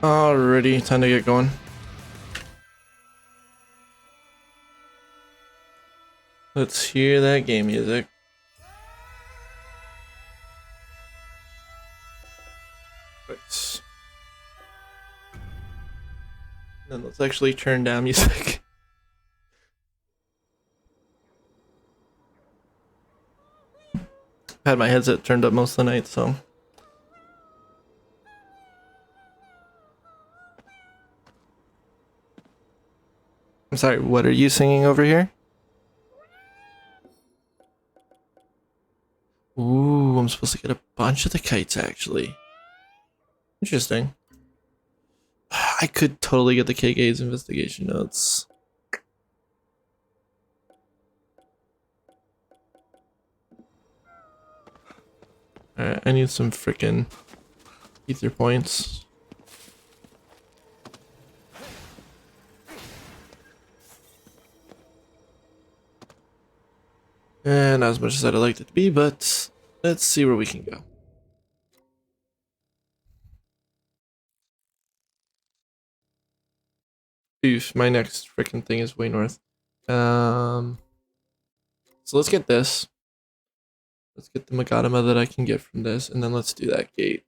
Alrighty, time to get going. Let's hear that game music. Right. Then let's actually turn down music. Had my headset turned up most of the night, so. I'm sorry, what are you singing over here? Ooh, I'm supposed to get a bunch of the kites, actually. Interesting. I could totally get the KK's investigation notes. Alright, I need some freaking ether points. And not as much as I'd like it to be, but let's see where we can go. Oof, my next freaking thing is way north. So let's get this. Let's get the Magadama that I can get from this, and then let's do that gate.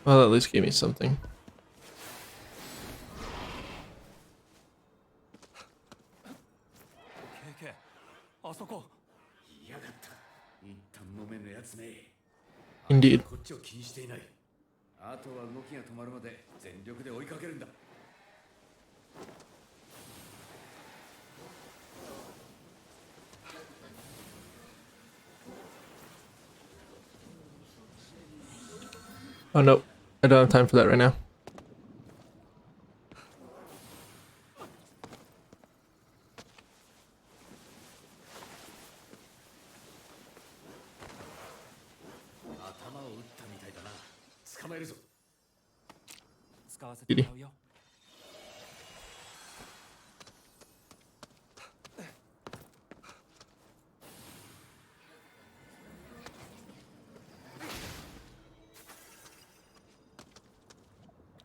Well, at least gave me something. Indeed. Oh no, I don't have time for that right now.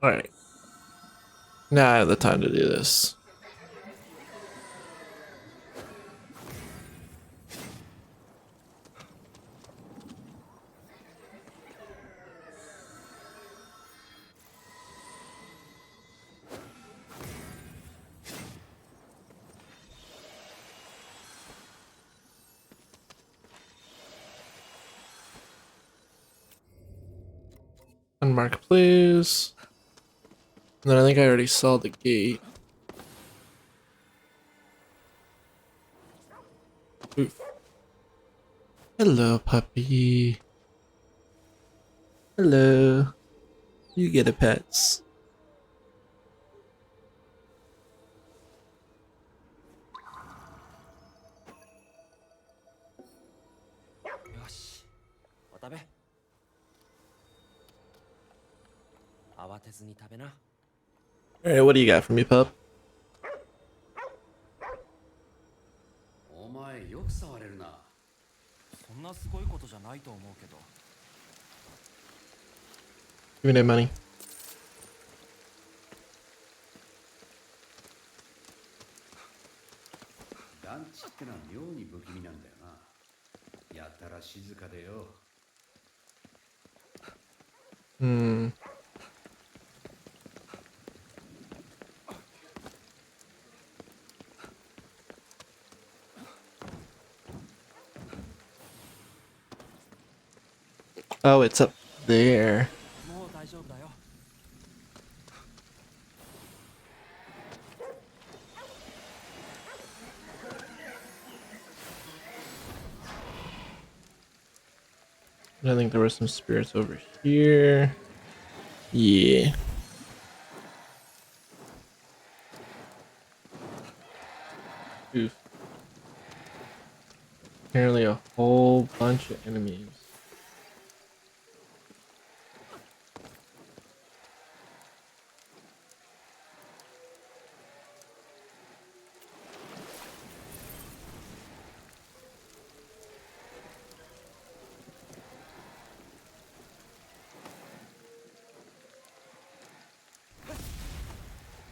Alright. Now I have the time to do this. Unmark, please. And then I think I already saw the gate. Oof. Hello, puppy. Hello. You get a pets. Alright, what do you got for me, pup? Give me that money. Hmm. Oh, it's up there. I think there were some spirits over here. Yeah. Oof. Apparently a whole bunch of enemies.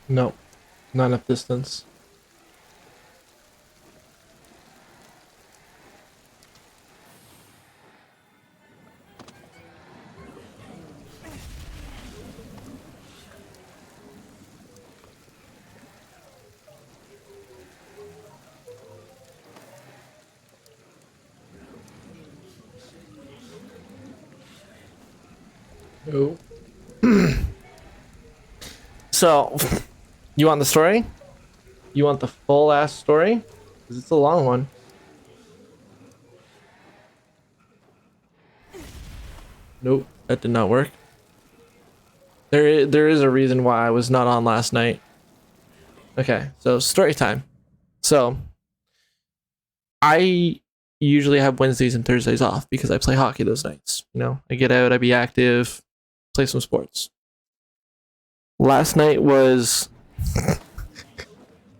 No, not enough distance. Oh. So, you want the story? You want the full ass story? Because it's a long one. Nope, that did not work. There is a reason why I was not on last night. Okay, so story time. So, I usually have Wednesdays and Thursdays off because I play hockey those nights. You know, I get out, I be active, play some sports. Last night was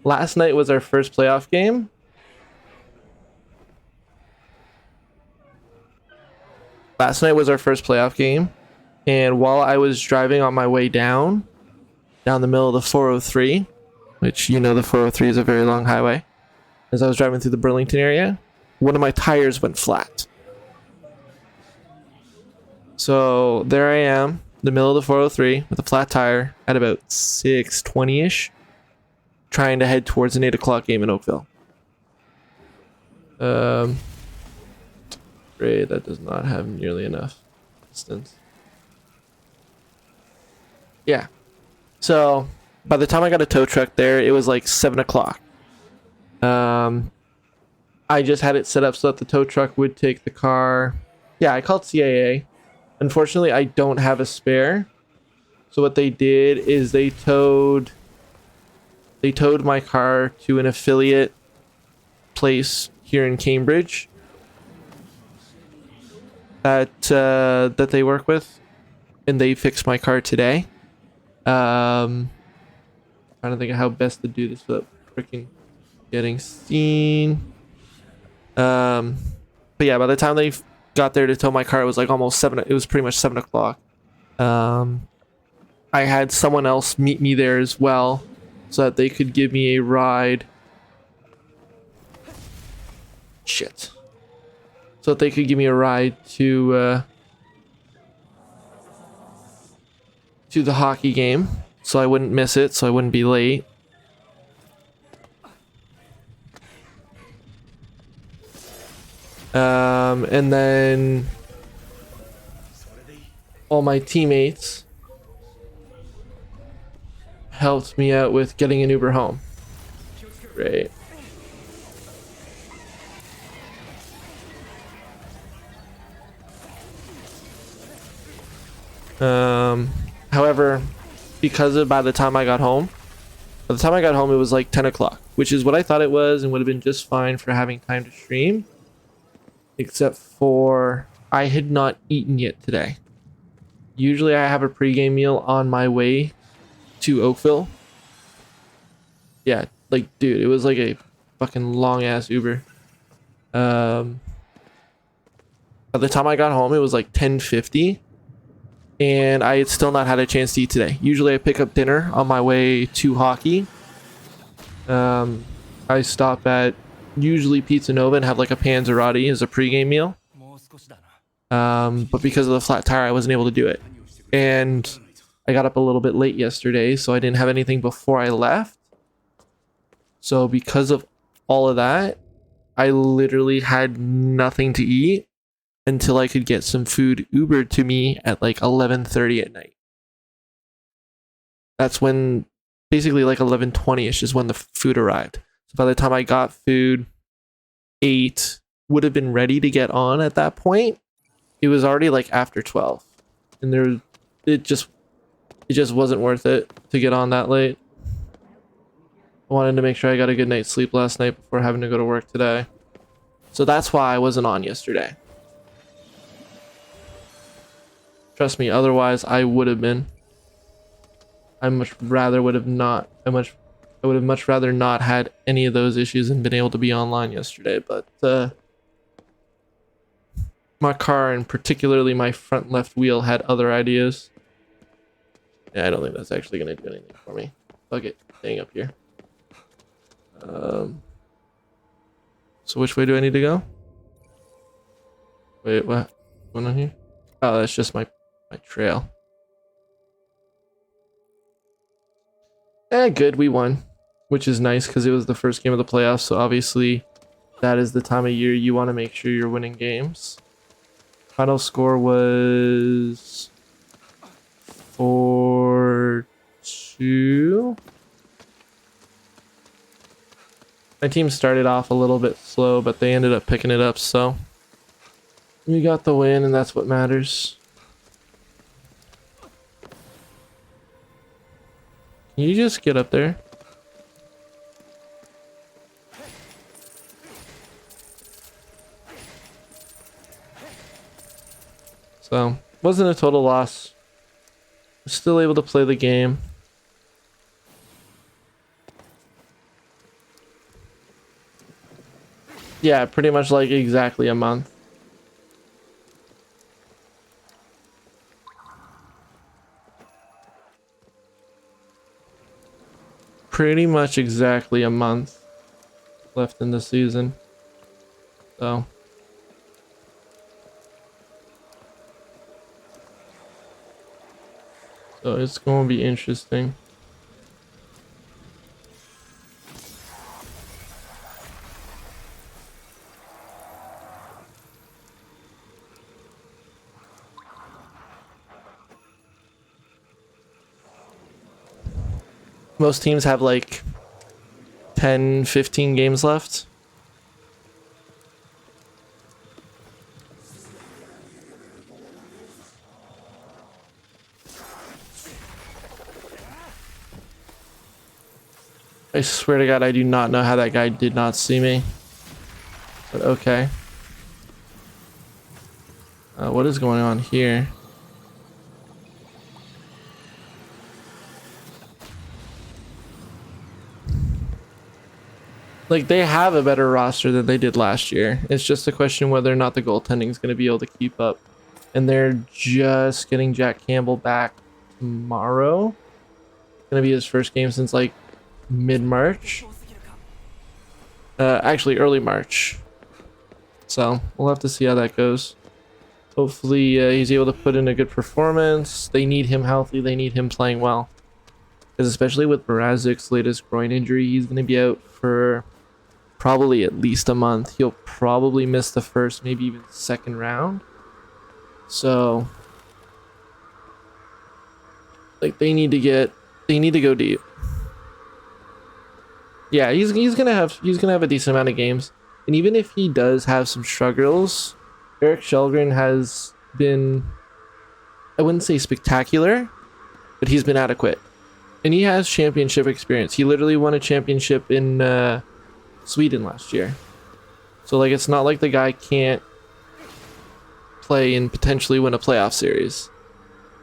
last night was our first playoff game. Last night was our first playoff game, and while I was driving on my way down the middle of the 403, which you know the 403 is a very long highway, as I was driving through the Burlington area, one of my tires went flat. So there I am, in the middle of the 403 with a flat tire at about 6:20ish, trying to head towards an 8 o'clock game in Oakville. Great, that does not have nearly enough distance. Yeah. So by the time I got a tow truck there, it was like 7 o'clock. I just had it set up so that the tow truck would take the car. Yeah, I called CAA. Unfortunately, I don't have a spare. So what they did is they towed my car to an affiliate place here in Cambridge that they work with, and they fixed my car today. Trying to think of how best to do this without freaking getting seen. But yeah, by the time they got there to tow my car, it was like almost 7. It was pretty much 7 o'clock. I had someone else meet me there as well, so that they could give me a ride. Shit. So that they could give me a ride to the hockey game, so I wouldn't miss it, so I wouldn't be late. And then all my teammates helped me out with getting an Uber home. Great. However, because by the time I got home, it was like 10 o'clock, which is what I thought it was and would have been just fine for having time to stream. Except for I had not eaten yet today. Usually I have a pregame meal on my way to Oakville. Yeah, like, dude, it was like a fucking long ass Uber. By the time I got home, it was like 10:50. And I had still not had a chance to eat today. Usually I pick up dinner on my way to hockey. I stop at usually Pizza Nova and have like a panzerotti as a pregame meal. But because of the flat tire, I wasn't able to do it. And I got up a little bit late yesterday, so I didn't have anything before I left. So because of all of that, I literally had nothing to eat until I could get some food Ubered to me at like 11:30 at night. That's when, basically like 11:20ish is when the food arrived. So by the time I got food, ate, would have been ready to get on at that point, it was already like after 12. And it just wasn't worth it to get on that late. I wanted to make sure I got a good night's sleep last night before having to go to work today. So that's why I wasn't on yesterday. Trust me, otherwise I would have been. I would have much rather not had any of those issues and been able to be online yesterday, but my car and particularly my front left wheel had other ideas. Yeah, I don't think that's actually going to do anything for me. Fuck it. Staying up here. So which way do I need to go? Wait, what? What's going on here? Oh, that's just my trail. Good, we won. Which is nice because it was the first game of the playoffs, so obviously that is the time of year you want to make sure you're winning games. Final score was 4-2. My team started off a little bit slow, but they ended up picking it up, so we got the win, and that's what matters. Can you just get up there? So, wasn't a total loss. Still able to play the game. Yeah, pretty much like exactly a month. Pretty much exactly a month left in the season. So it's going to be interesting. Most teams have like 10, 15 games left. I swear to God, I do not know how that guy did not see me. But okay. What is going on here? Like, they have a better roster than they did last year. It's just a question whether or not the goaltending is going to be able to keep up. And they're just getting Jack Campbell back tomorrow. It's going to be his first game since like mid-March. Actually, early March. So we'll have to see how that goes. Hopefully he's able to put in a good performance. They need him healthy. They need him playing well. Because especially with Mrazek's latest groin injury, he's going to be out for probably at least a month. He'll probably miss the first, maybe even second round. So, like, they need to go deep. Yeah, he's gonna have a decent amount of games, and even if he does have some struggles, Erik Källgren has been, I wouldn't say spectacular, but he's been adequate, and he has championship experience. He literally won a championship in Sweden last year, so like it's not like the guy can't play and potentially win a playoff series.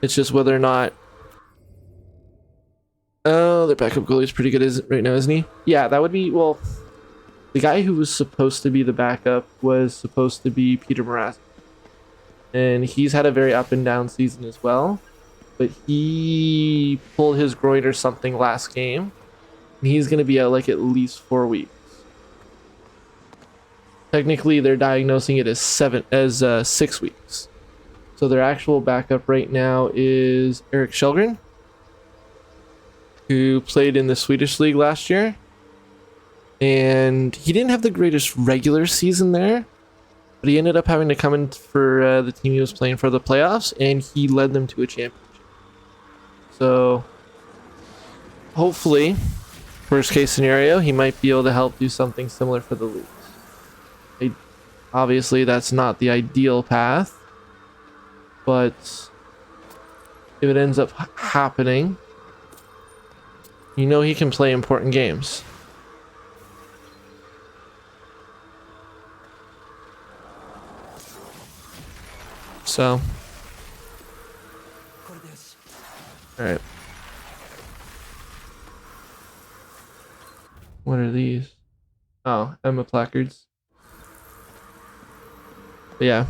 It's just whether or not. Oh, their backup goalie is pretty good right now, isn't he? Yeah, that would be, well, the guy who was supposed to be the backup was supposed to be Peter Mrazek. And he's had a very up and down season as well. But he pulled his groin or something last game. And he's going to be out like at least 4 weeks. Technically, they're diagnosing it as 6 weeks. So their actual backup right now is Erik Källgren, who played in the Swedish league last year. And he didn't have the greatest regular season there, but he ended up having to come in for the team he was playing for the playoffs, and he led them to a championship. So hopefully, worst case scenario, he might be able to help do something similar for the Leafs. Obviously, that's not the ideal path, but if it ends up happening, you know he can play important games. So, alright. What are these? Oh, Emma placards. But yeah.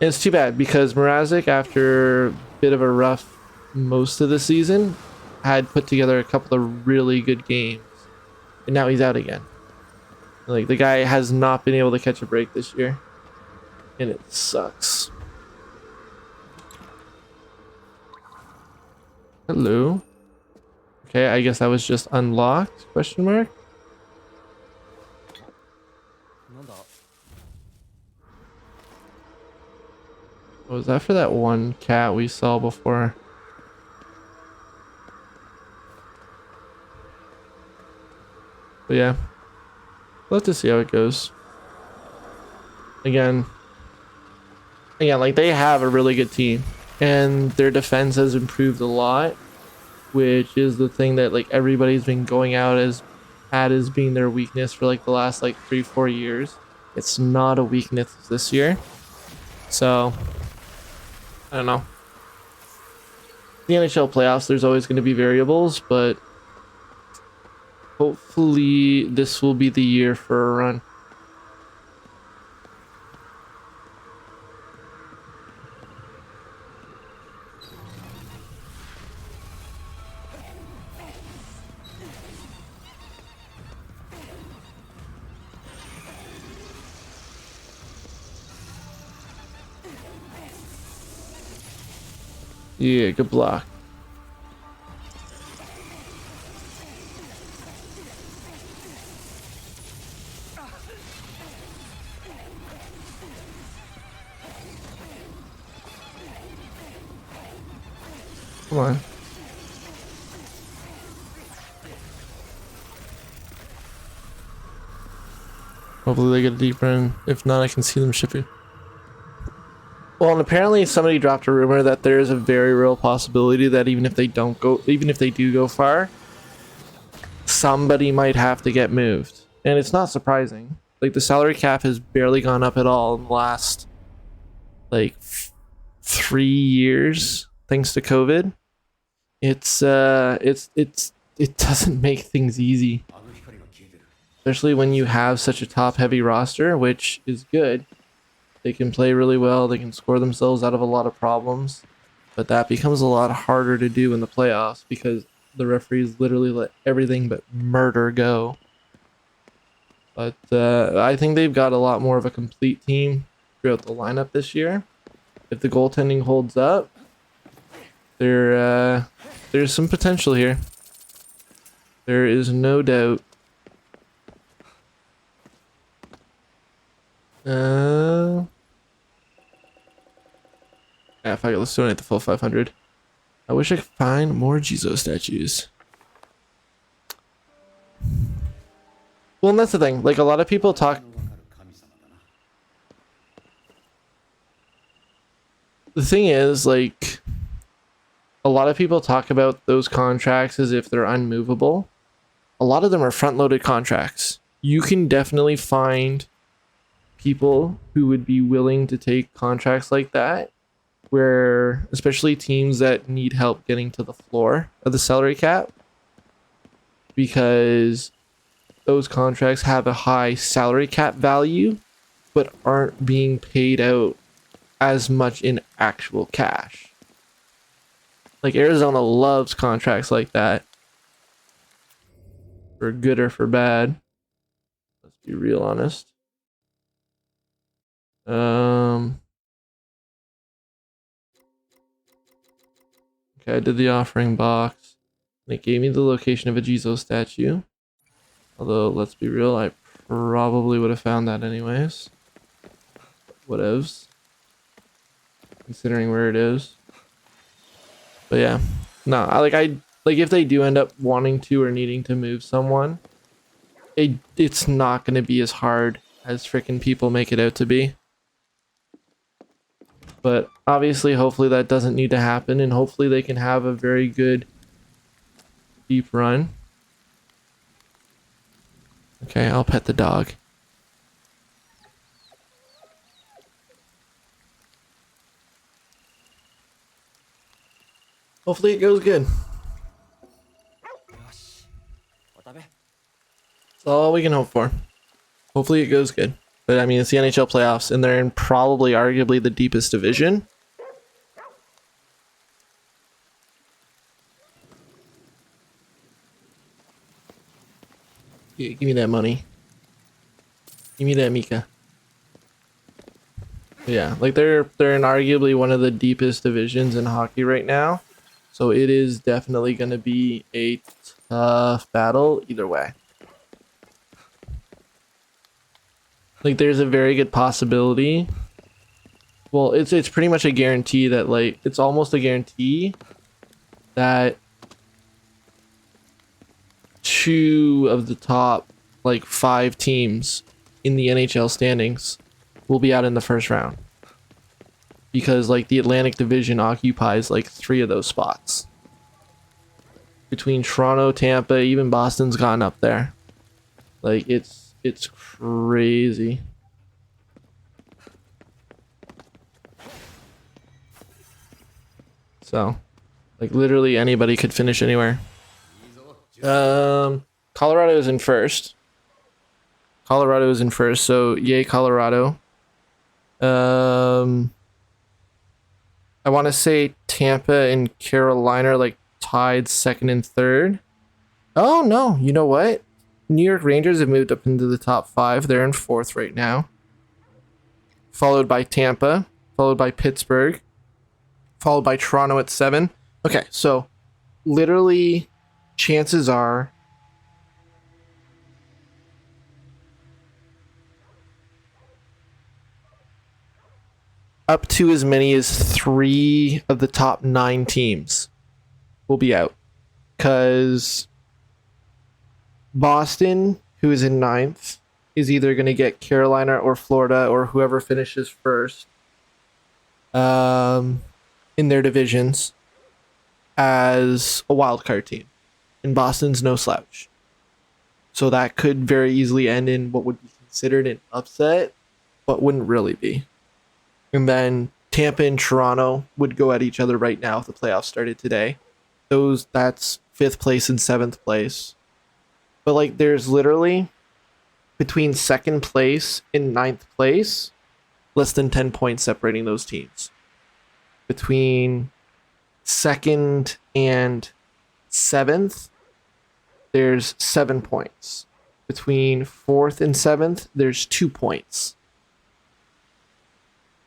And it's too bad because Mrazek, after a bit of a rough most of the season, had put together a couple of really good games, and now he's out again. Like, the guy has not been able to catch a break this year, and it sucks. Hello. Okay, I guess that was just unlocked, question mark? What was that for that one cat we saw before? But yeah, we'll have to see how it goes. Again, like, they have a really good team, and their defense has improved a lot, which is the thing that like everybody's been going out as being their weakness for like the last like 3-4 years. It's not a weakness this year, so I don't know. The NHL playoffs, there's always going to be variables, but hopefully this will be the year for a run. Yeah, good block. Come on. Hopefully they get a deep run. If not, I can see them shipping. Well, and apparently somebody dropped a rumor that there is a very real possibility that even if they do go far, somebody might have to get moved. And it's not surprising. Like, the salary cap has barely gone up at all in the last like 3 years thanks to COVID. It doesn't make things easy. Especially when you have such a top heavy roster, which is good. They can play really well, they can score themselves out of a lot of problems, but that becomes a lot harder to do in the playoffs because the referees literally let everything but murder go. But I think they've got a lot more of a complete team throughout the lineup this year. If the goaltending holds up, there's some potential here. There is no doubt. Yeah, fuck it, let's donate the full 500. I wish I could find more Jizo statues. Well, and that's the thing. Like, a lot of people talk. The thing is, like, a lot of people talk about those contracts as if they're unmovable. A lot of them are front-loaded contracts. You can definitely find people who would be willing to take contracts like that, where especially teams that need help getting to the floor of the salary cap, because those contracts have a high salary cap value but aren't being paid out as much in actual cash. Like, Arizona loves contracts like that, for good or for bad. Let's be real honest. Okay, I did the offering box. And it gave me the location of a Jizo statue. Although, let's be real, I probably would have found that anyways. Whatevs. Considering where it is. But yeah. No, like if they do end up wanting to or needing to move someone, it's not going to be as hard as freaking people make it out to be. But obviously, hopefully that doesn't need to happen, and hopefully they can have a very good deep run. Okay, I'll pet the dog. Hopefully it goes good. That's all we can hope for. Hopefully it goes good. But I mean, it's the NHL playoffs, and they're in probably arguably the deepest division. Yeah, give me that money. Give me that Mika. Yeah, like they're in arguably one of the deepest divisions in hockey right now. So it is definitely going to be a tough battle either way. Like there's a very good possibility. Well, it's pretty much a guarantee that like it's almost a guarantee that two of the top like 5 teams in the NHL standings will be out in the first round. Because like the Atlantic Division occupies like 3 of those spots. Between Toronto, Tampa, even Boston's gotten up there. Like it's crazy. So, like literally anybody could finish anywhere. Colorado is in first. Colorado is in first, so yay Colorado. I want to say Tampa and Carolina are like tied second and third. Oh no, you know what? New York Rangers have moved up into the top 5. They're in fourth right now. Followed by Tampa, followed by Pittsburgh, followed by Toronto at 7. Okay, so literally chances are up to as many as 3 of the top 9 teams will be out. Because Boston, who is in 9th, is either going to get Carolina or Florida or whoever finishes first in their divisions as a wildcard team. And Boston's no slouch. So that could very easily end in what would be considered an upset, but wouldn't really be. And then Tampa and Toronto would go at each other right now if the playoffs started today. That's 5th place and 7th place. But like there's literally between 2nd place and 9th place, less than 10 points separating those teams. Between 2nd and 7th, there's 7 points. Between 4th and 7th, there's 2 points.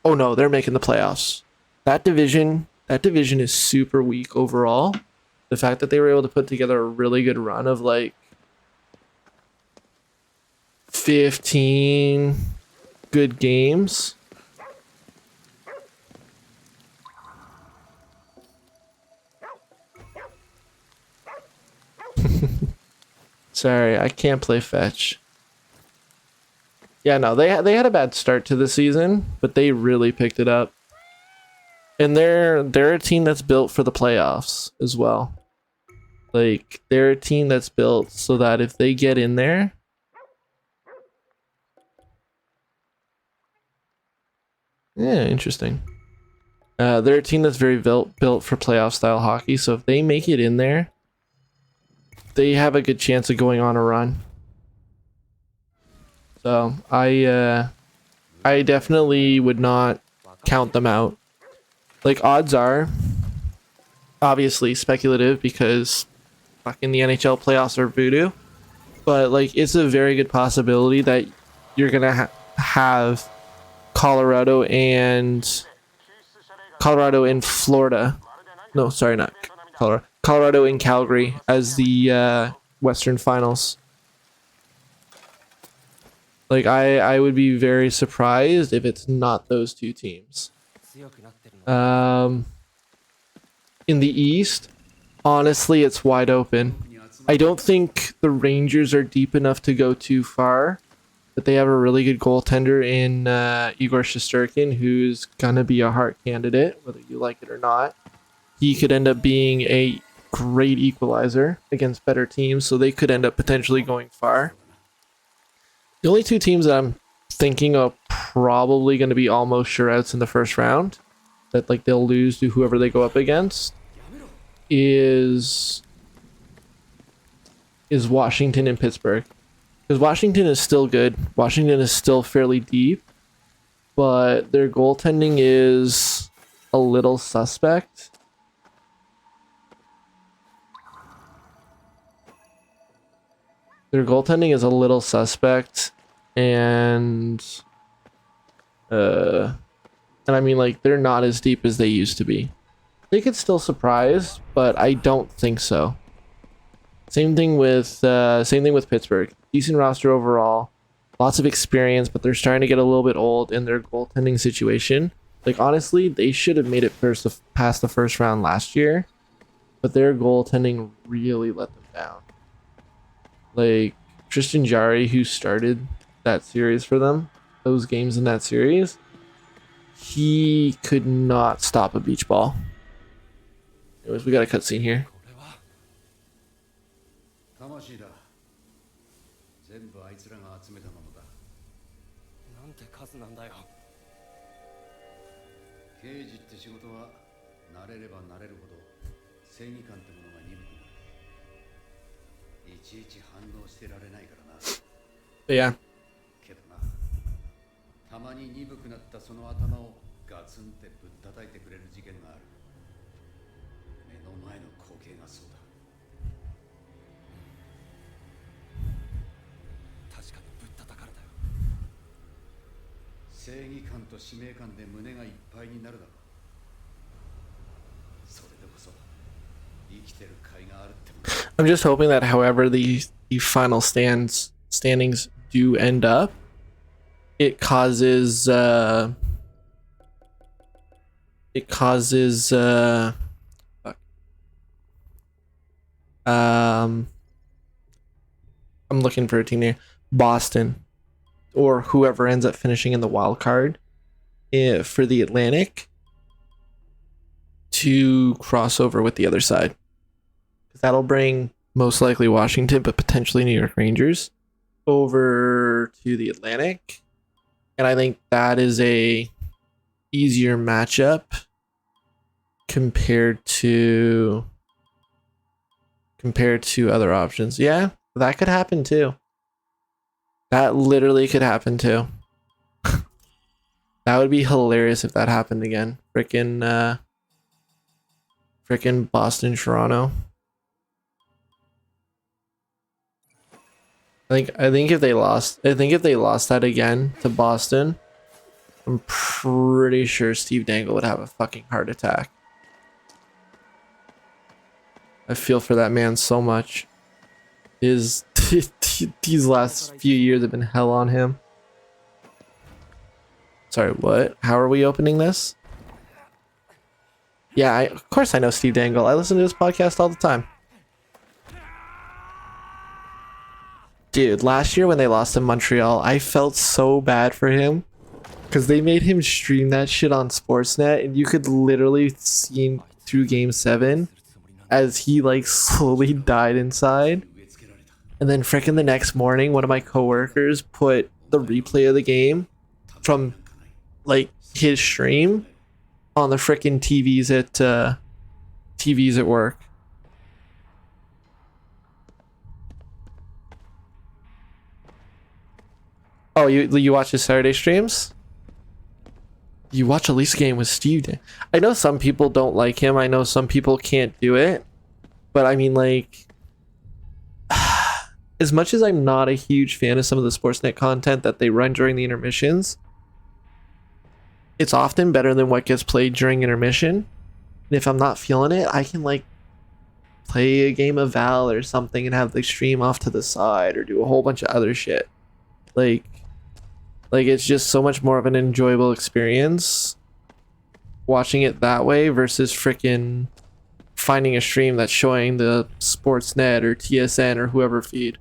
Oh no, they're making the playoffs. That division is super weak overall. The fact that they were able to put together a really good run of like 15 good games. Sorry, I can't play fetch. Yeah, no, they had a bad start to the season, but they really picked it up. And they're a team that's built for the playoffs as well. Like they're a team that's built so that if they get in there, yeah, interesting. They're a team that's very built for playoff style hockey. So if they make it in there, they have a good chance of going on a run. So I definitely would not count them out. Like odds are, obviously speculative because fucking the NHL playoffs are voodoo. But like it's a very good possibility that you're gonna have Colorado and Florida. No, sorry, not Colorado. Colorado and Calgary as the Western Finals. Like I would be very surprised if it's not those 2 teams. In the East, honestly, it's wide open. I don't think the Rangers are deep enough to go too far, but they have a really good goaltender in Igor Shesterkin, who's gonna be a Hart candidate, whether you like it or not. He could end up being a great equalizer against better teams, so they could end up potentially going far. The only 2 teams that I'm thinking of probably going to be almost sure outs in the first round, that like they'll lose to whoever they go up against, is Washington and Pittsburgh. Because Washington is still good. Washington is still fairly deep, but their goaltending is a little suspect. Their goaltending is a little suspect, and I mean, like, they're not as deep as they used to be. They could still surprise, but I don't think so. Same thing with Pittsburgh. Decent roster overall, lots of experience, but they're starting to get a little bit old in their goaltending situation. Like, honestly, they should have made it past the first round last year, but their goaltending really let them down. Like, Tristan Jarry, who started that series for them, those games in that series, he could not stop a beach ball. Anyways, we got a cutscene here. But yeah. I'm just hoping that however the final standings do end up, it causes fuck. I'm looking for a team here. Boston, or whoever ends up finishing in the wild card for the Atlantic, to cross over with the other side. That'll bring most likely Washington, but potentially New York Rangers, over to the Atlantic. And I think that is a easier matchup compared to other options. Yeah, that could happen too. That literally could happen too. That would be hilarious if that happened again. Frickin' Boston, Toronto. I think if they lost that again to Boston, I'm pretty sure Steve Dangle would have a fucking heart attack. I feel for that man so much. These last few years have been hell on him. Sorry, what? How are we opening this? Yeah, of course I know Steve Dangle. I listen to his podcast all the time. Dude, last year when they lost in Montreal, I felt so bad for him. Because they made him stream that shit on Sportsnet, and you could literally see him through Game 7 as he, like, slowly died inside. And then frickin' the next morning, one of my coworkers put the replay of the game from, like, his stream on the frickin' TVs at work. Oh, you watch his Saturday streams? You watch a Leafs game with Steve. I know some people don't like him. I know some people can't do it. But I mean, like, as much as I'm not a huge fan of some of the Sportsnet content that they run during the intermissions, it's often better than what gets played during intermission. And if I'm not feeling it, I can, like, play a game of Val or something and have the stream off to the side or do a whole bunch of other shit. Like it's just so much more of an enjoyable experience watching it that way versus freaking finding a stream that's showing the Sportsnet or TSN or whoever feed.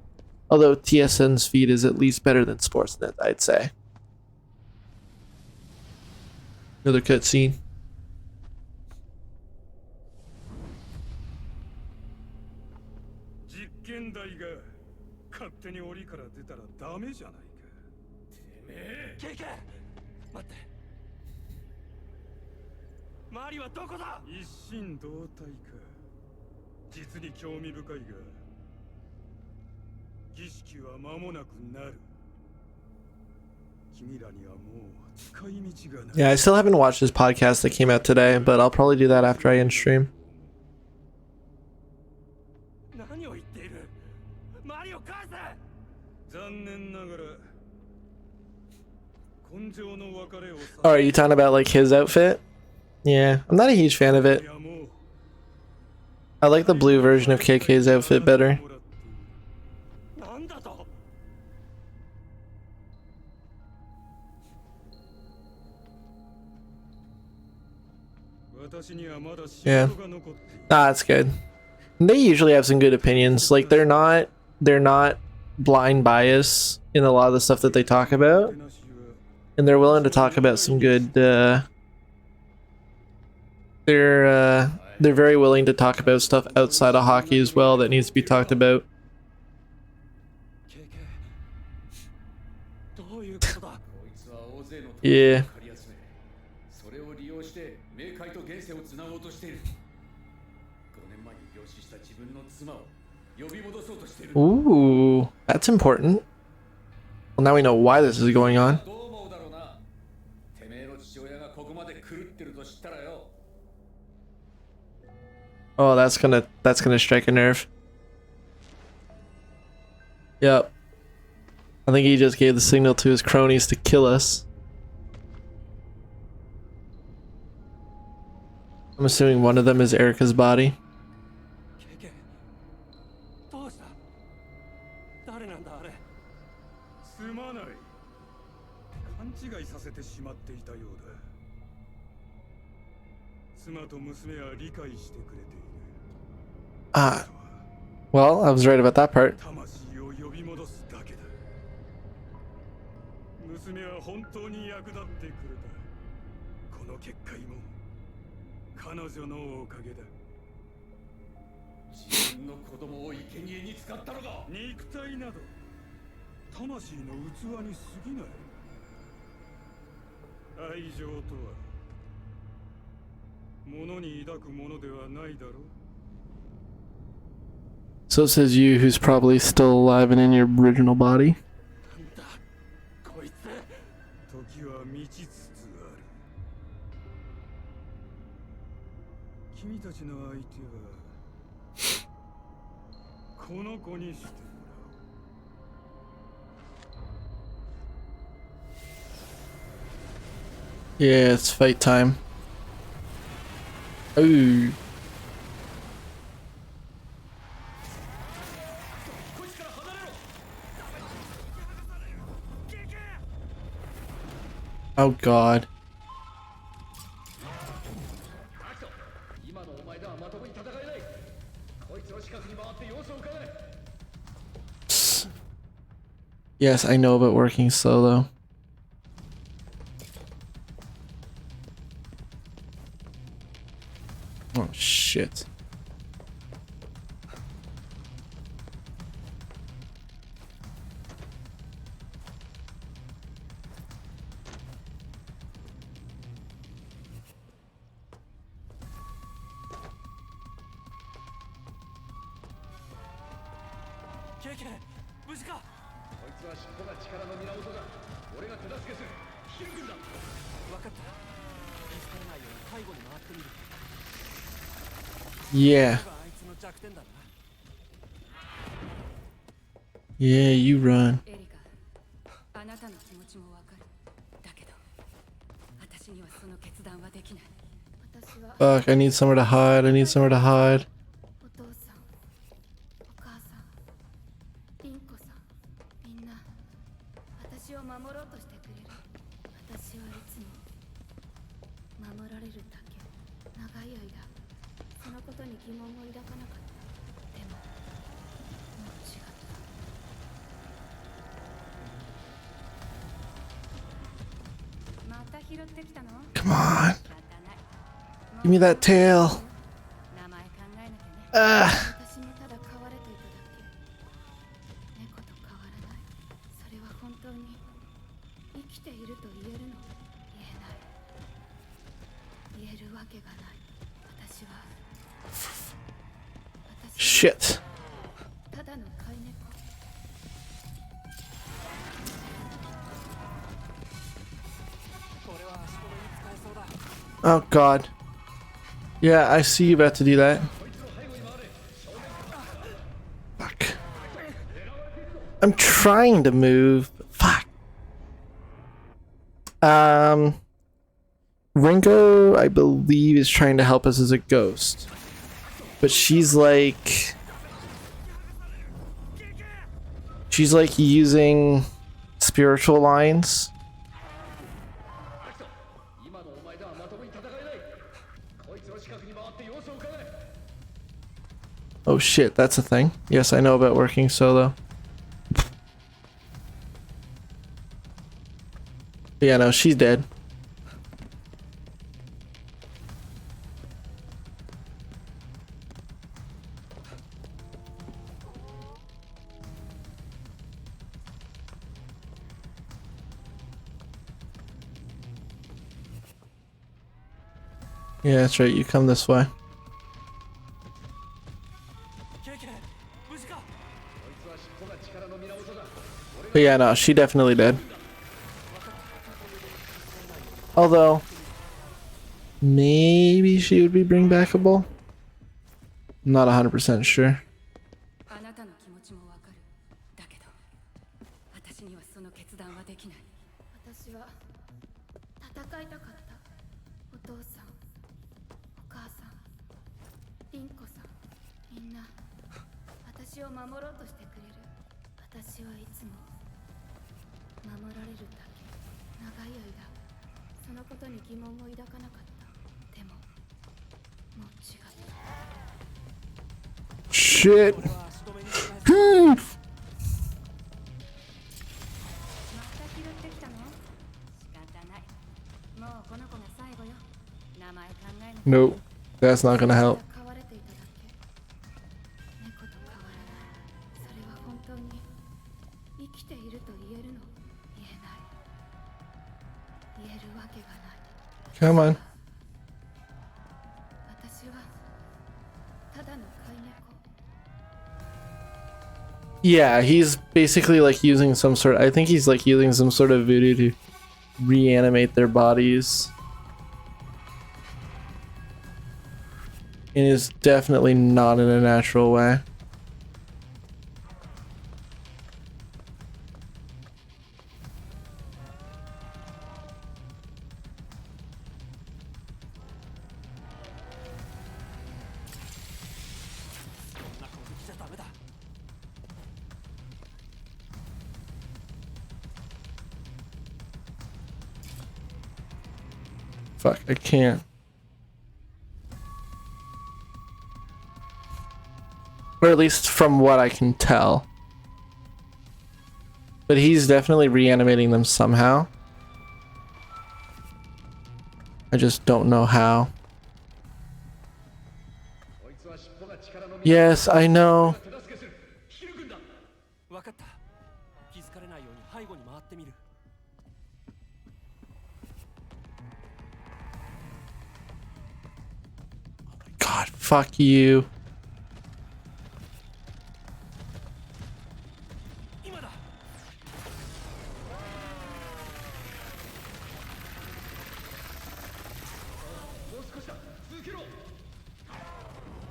Although TSN's feed is at least better than Sportsnet, I'd say. Another cutscene. Yeah, I still haven't watched his podcast that came out today, but I'll probably do that after I end stream. Oh, are you talking about like his outfit? Yeah, I'm not a huge fan of it. I like the blue version of KK's outfit better. Yeah. Nah, that's good. They usually have some good opinions. Like they're not blind bias in a lot of the stuff that they talk about. And they're willing to talk about some good they're very willing to talk about stuff outside of hockey as well that needs to be talked about. Yeah. Ooh, that's important. Well, now we know why this is going on. Oh, that's gonna strike a nerve. Yep. I think he just gave the signal to his cronies to kill us. I'm assuming one of them is Erica's body. Ah. Well, I was right about that part. So says you, who's probably still alive and in your original body. Yeah, it's fight time. Ooh. Oh god. Yes, I know about working solo. Oh shit. Yeah. Yeah, you run. Fuck, I need somewhere to hide. I need somewhere to hide. Come on. Give me that tail. Ah. Shit. Oh god. Yeah, I see you about to do that. Fuck. I'm trying to move. Fuck. Ringo, I believe, is trying to help us as a ghost. But she's like using spiritual lines. Oh shit, that's a thing. Yes, I know about working solo. Yeah, no, she's dead. Yeah, that's right, you come this way. But yeah, no, she definitely did. Although, maybe she would be bring backable? I'm not 100% sure. Shit. Nope, that's not gonna help. Come on. Yeah, he's basically like using some sort I think he's like using some sort of voodoo to reanimate their bodies. It is definitely not in a natural way. Fuck, I can't. Or at least from what I can tell. But he's definitely reanimating them somehow. I just don't know how. Yes, I know. God, fuck you.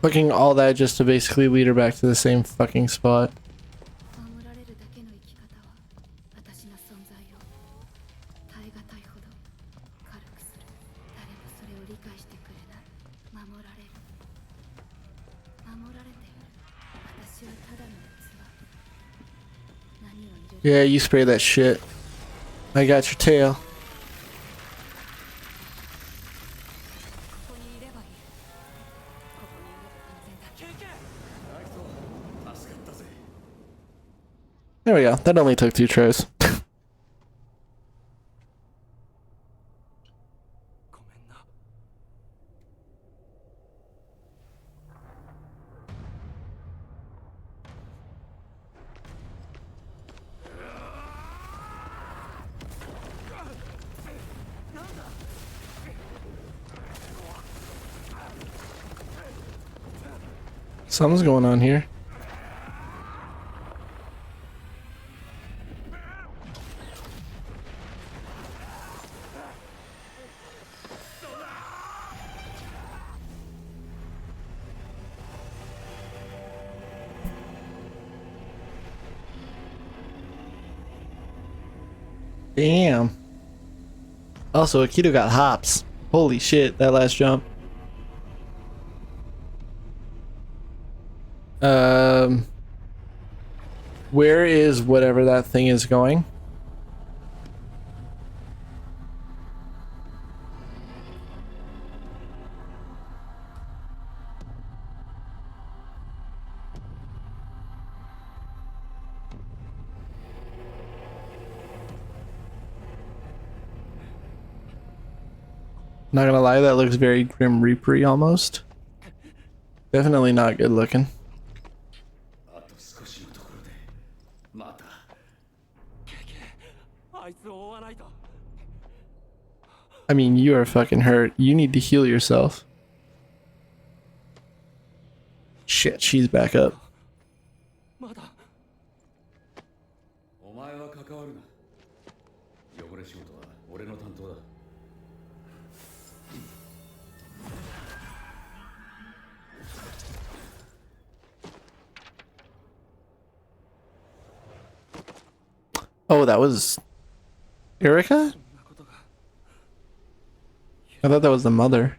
Fucking all that just to basically lead her back to the same fucking spot. Yeah, you spray that shit. I got your tail. There we go. That only took 2 tries. Something's going on here. Damn. Also, Akito got hops. Holy shit, that last jump. Um, where is whatever that thing is going? Not gonna lie, that looks very Grim Reaper-y almost. Definitely not good looking. I mean, you are fucking hurt. You need to heal yourself. Shit, she's back up. Oh, that was Erica? I thought that was the mother.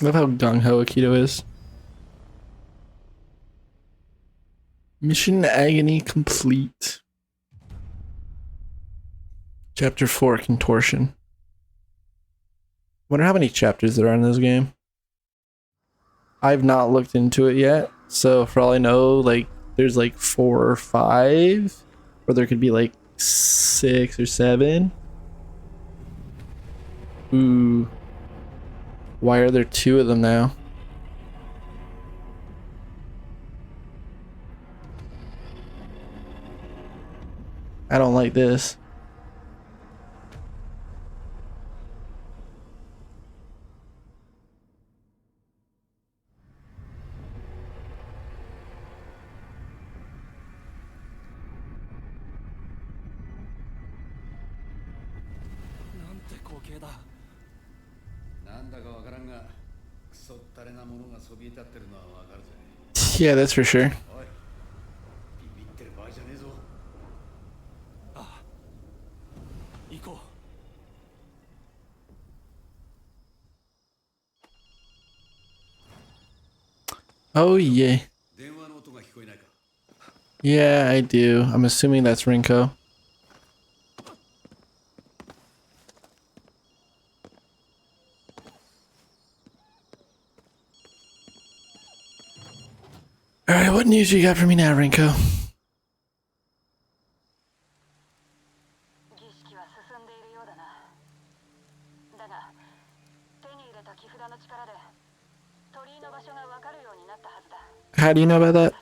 I love how gung-ho Akito is. Mission agony complete. Chapter 4, Contortion. Wonder how many chapters there are in this game. I've not looked into it yet, so for all I know, like, there's like 4 or 5, or there could be like 6 or 7. Ooh. Why are there 2 of them now? I don't like this. Yeah, that's for sure. Oh yeah. Yeah, I do. I'm assuming that's Rinko. Alright, what news you got for me now, Rinko? How do you know about that?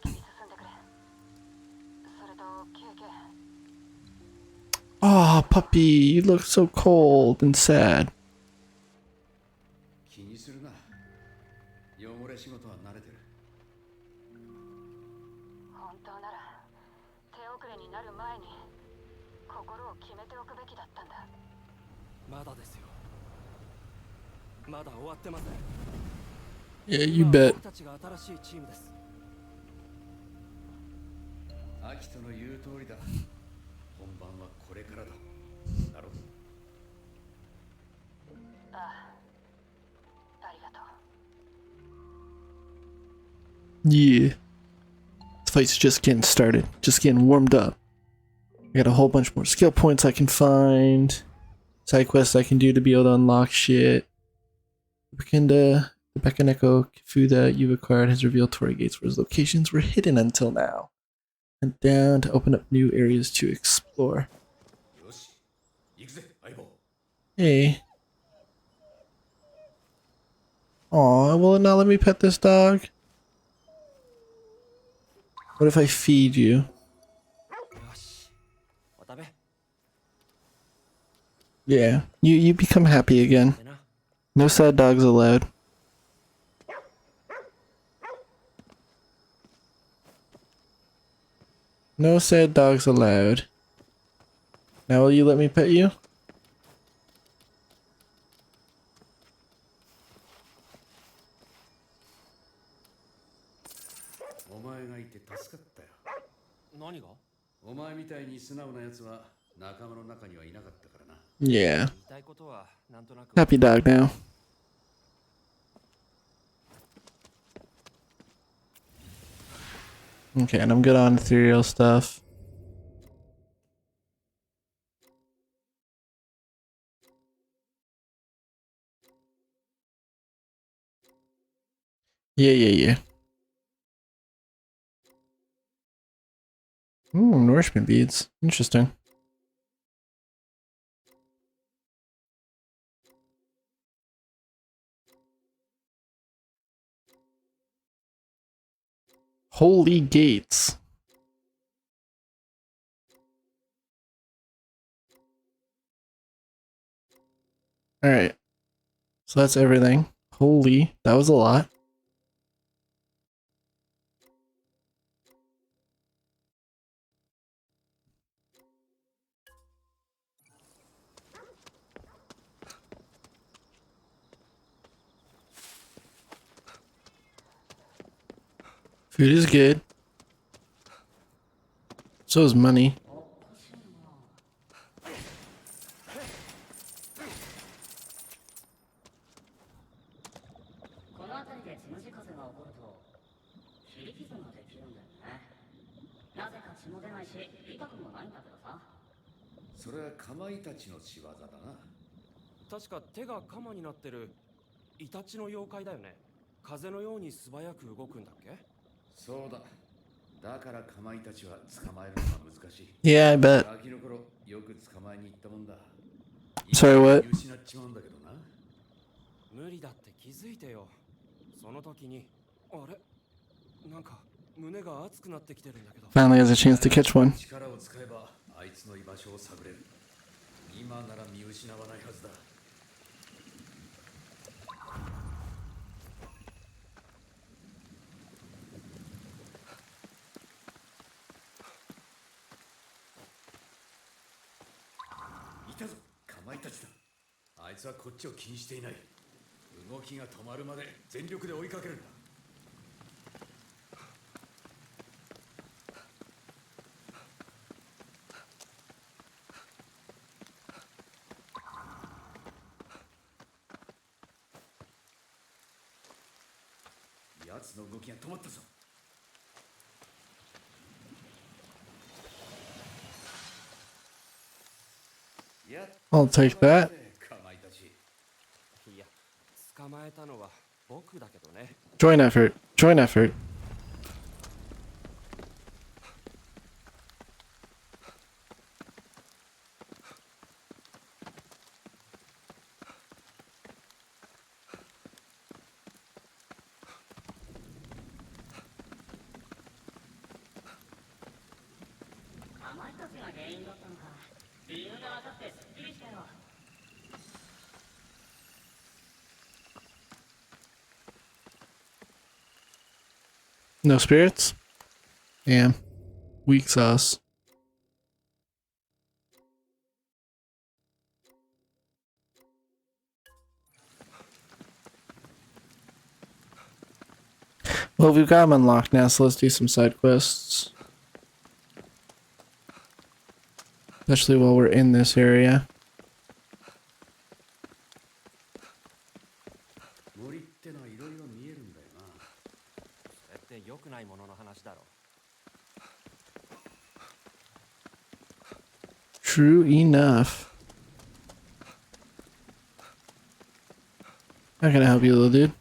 Oh, puppy, you look so cold and sad. Yeah, you bet. Yeah. This fight's just getting started. Just getting warmed up. I got a whole bunch more skill points I can find. Side quests I can do to be able to unlock shit. The Bekaneko Kifu that you've acquired has revealed Torii gates where his locations were hidden until now. And down to open up new areas to explore. Hey. Aw, will it not let me pet this dog? What if I feed you? Yeah, you become happy again. No sad dogs allowed. No sad dogs allowed. Now will you let me pet you? Yeah. Happy dog now. Okay, and I'm good on ethereal stuff. Yeah. Ooh, nourishment beads. Interesting. Holy gates. Alright. So that's everything. Holy, that was a lot. Food is good. So is money. Yeah, I bet. Sorry, what? Finally has a chance to catch one. I'll take that. Joint effort. Joint effort. No spirits? Damn. Weak sauce. Well, we've got them unlocked now, so let's do some side quests. Especially while we're in this area. True enough. How can I help you, little dude?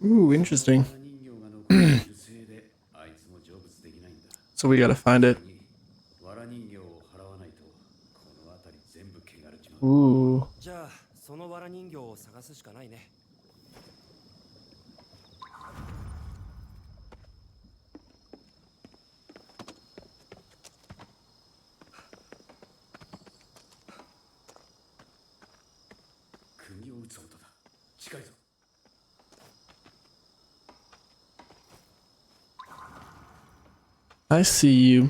Ooh, interesting. So we gotta find it. Ooh. I see you.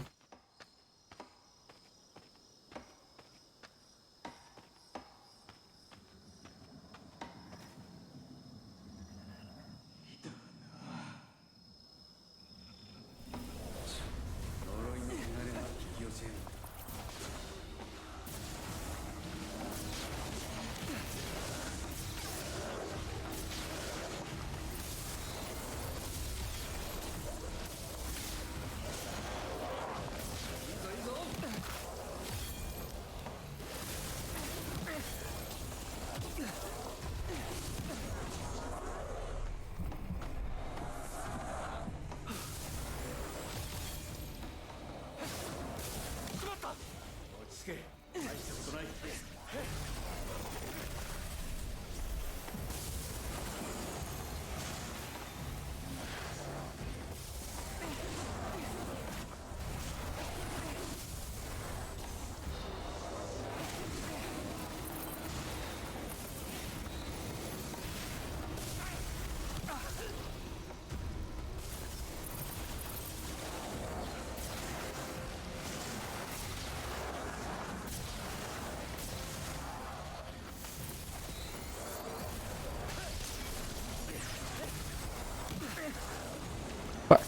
Fuck.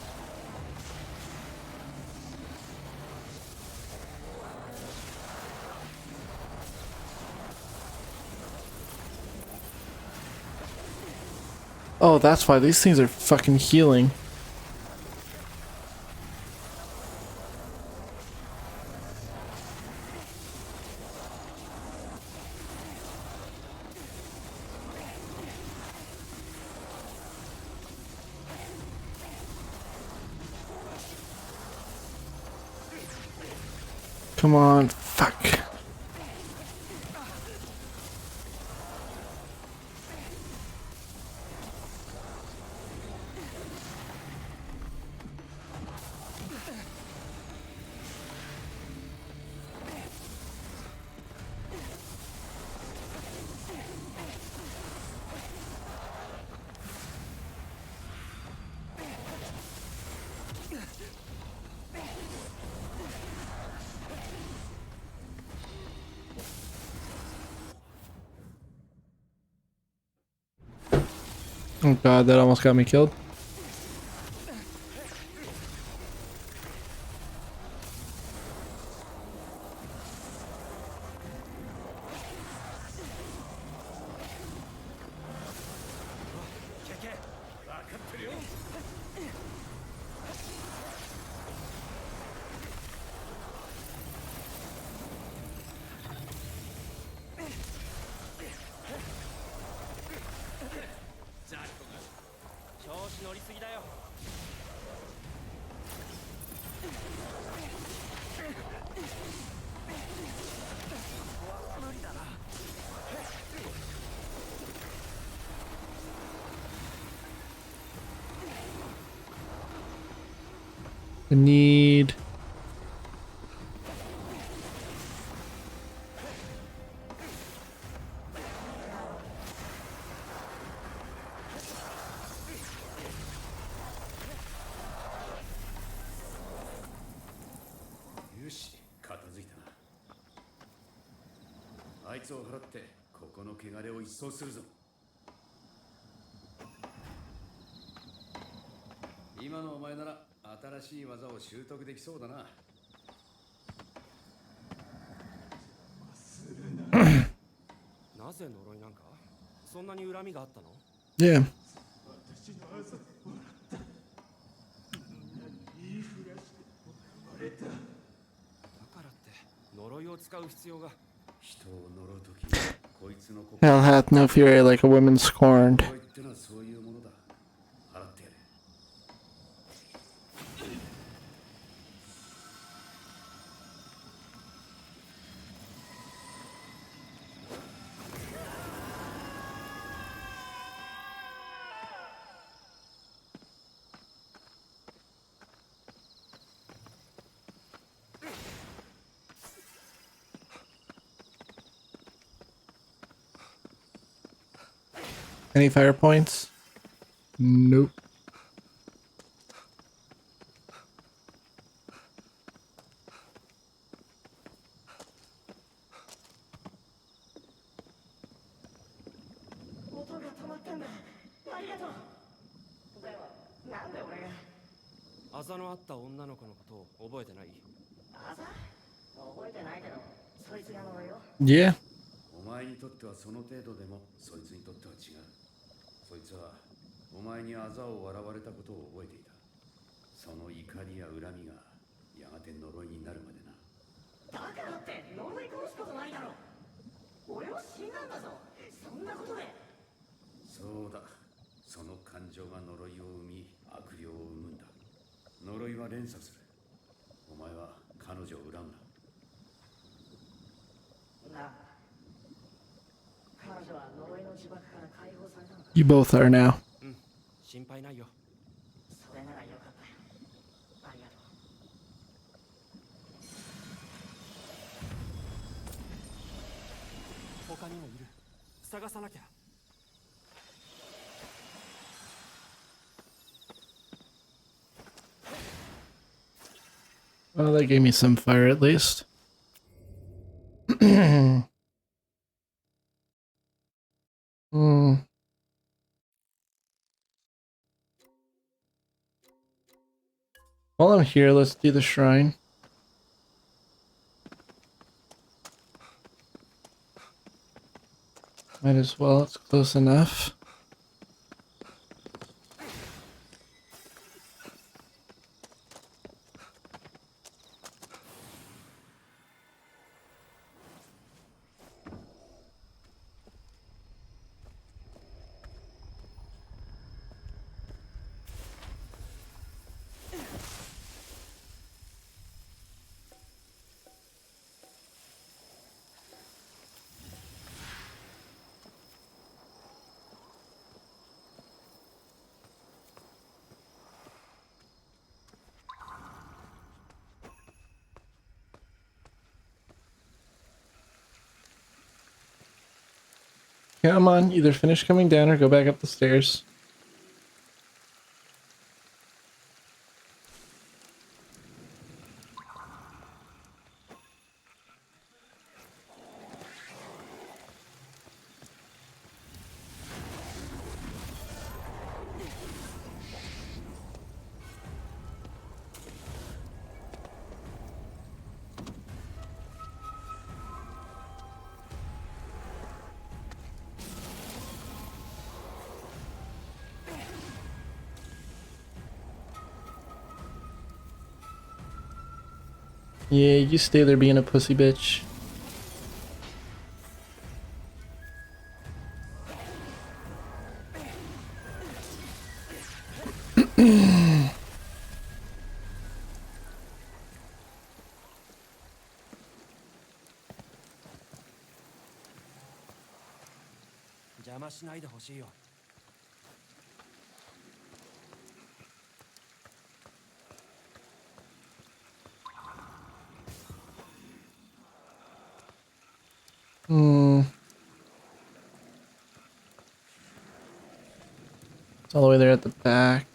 Oh, that's why these things are fucking healing. Come on, fuck. Oh god, that almost got me killed. I need... Yeah. Hell hath no fury like a woman scorned. Any fire points? Nope. Yeah. お前にとってはその程度でもそいつにとっては違う。そいつはお前にあざを笑われたことを覚えていた。その怒りや恨みがやがて呪いになるまでな。だからって呪い殺すことないだろ。俺は死んだんだぞ。そんなことで。そうだ。その感情が呪いを生み悪霊を生むんだ。呪いは連鎖する。お前は彼女を恨むな。You both are now. 心配ないよ。それならよかった。ありがとう。他にもいる。探さなきゃ。Well, that gave me some fire at least. While I'm here, let's do the shrine. Might as well, it's close enough. Come on, either finish coming down or go back up the stairs. Yeah, you stay there being a pussy bitch. It's all the way there at the back.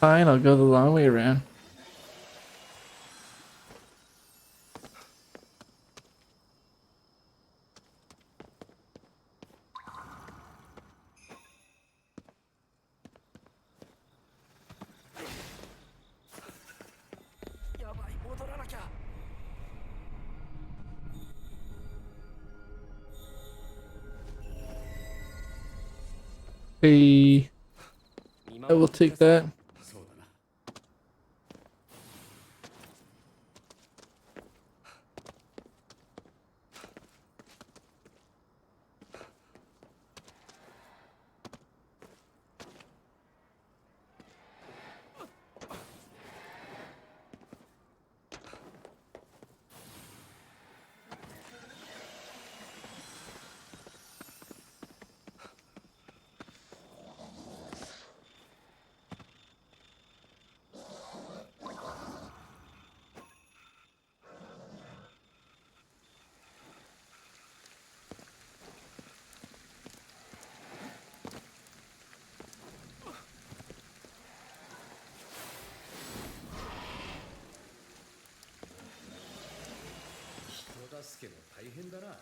Fine, I'll go the long way around. Hey, I will take that. そうだな。人助けも大変だな。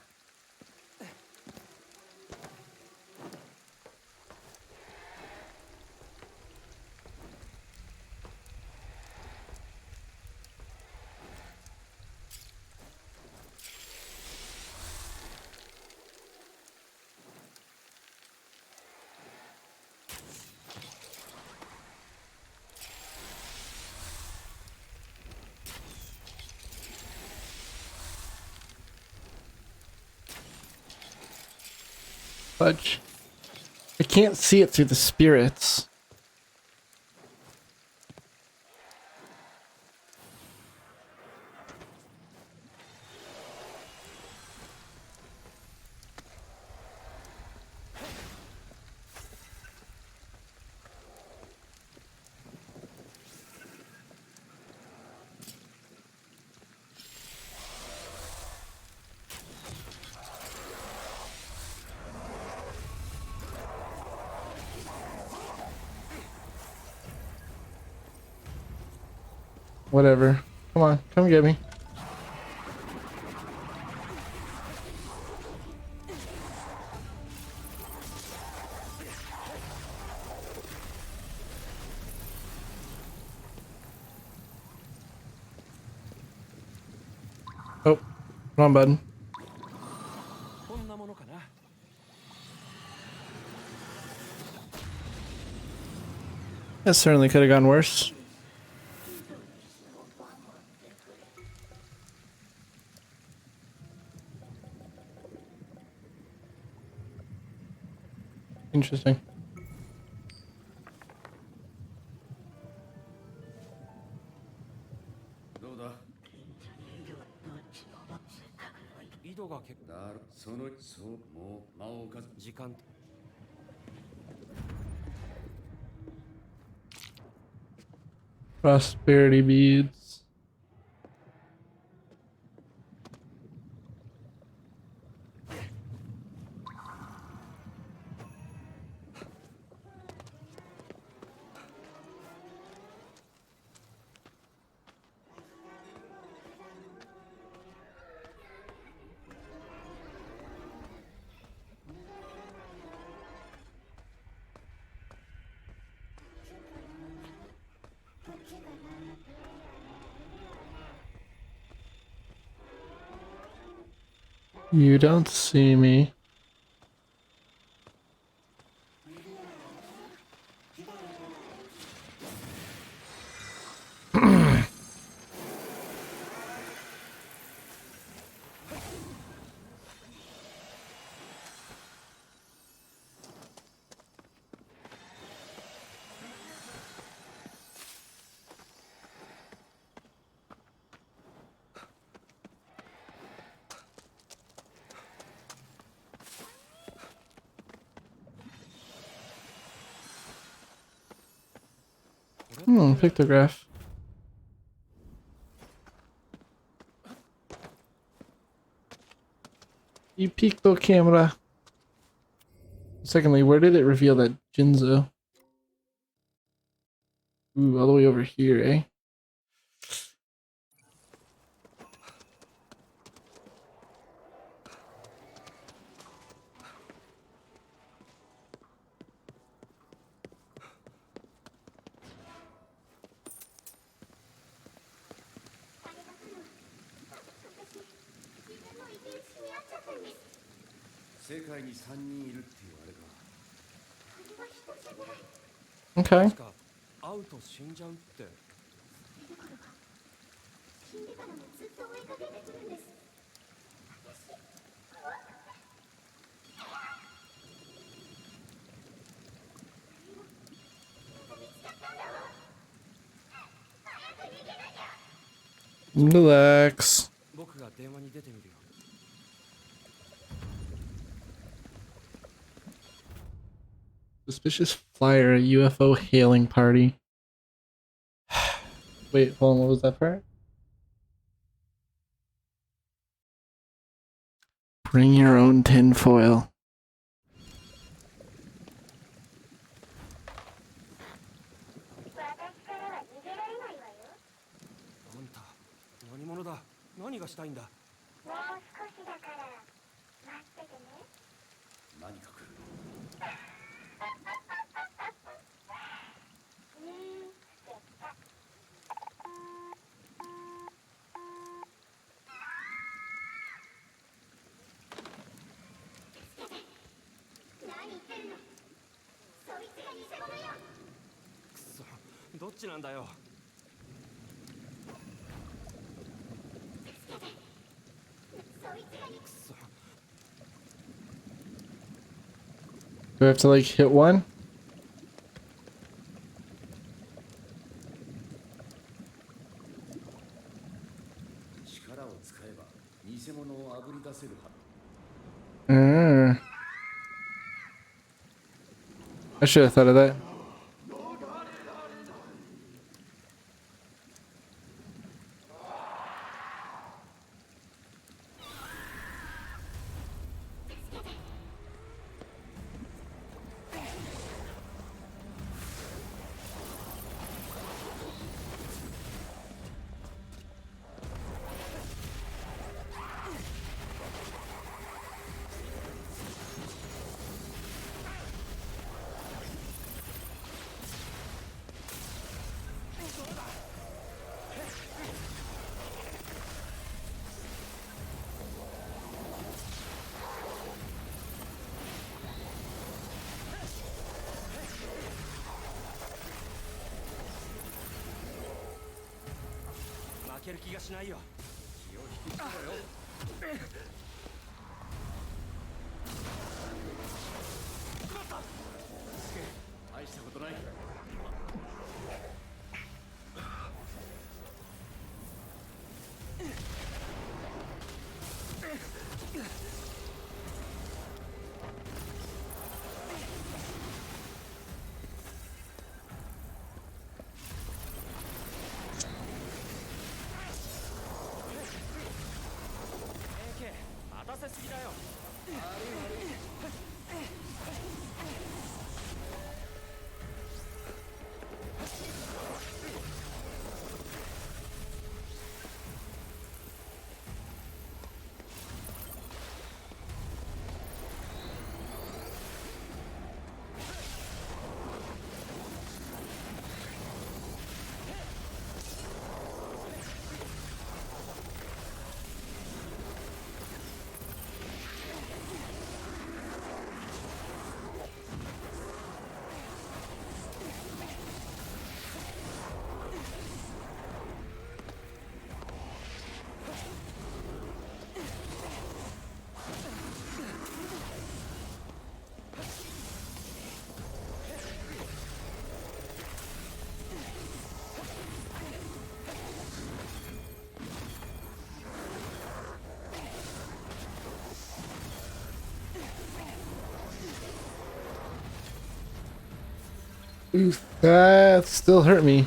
Fudge. I can't see it through the spirits. Whatever. Come on, come get me. Oh, wrong button. こんなものかな。 That certainly could have gone worse. Interesting. どうだ。井戸が結だろそのそうもう間を置かず。時間 Prosperity beads. You don't see me. Pictograph. You peeked the camera. Secondly, where did it reveal that Jinzo? Ooh, all the way over here, eh? Okay. 確か会うと死んじゃうって。Relax. 僕が電話に出てみるよ。Suspicious flyer, a UFO hailing party. Wait, hold on, what was that part? Bring your own tinfoil. あんた何者だ。何がしたいんだ。何か来る。くそ、どっちなんだよ。くそ。Do I have to like hit one? 力を使えば偽物をあぶり出せるはず。I should have thought of that.負ける気がしないよ。気を引きつけろよ。大したことない。待たせすぎだよ。Oof, that still hurt me.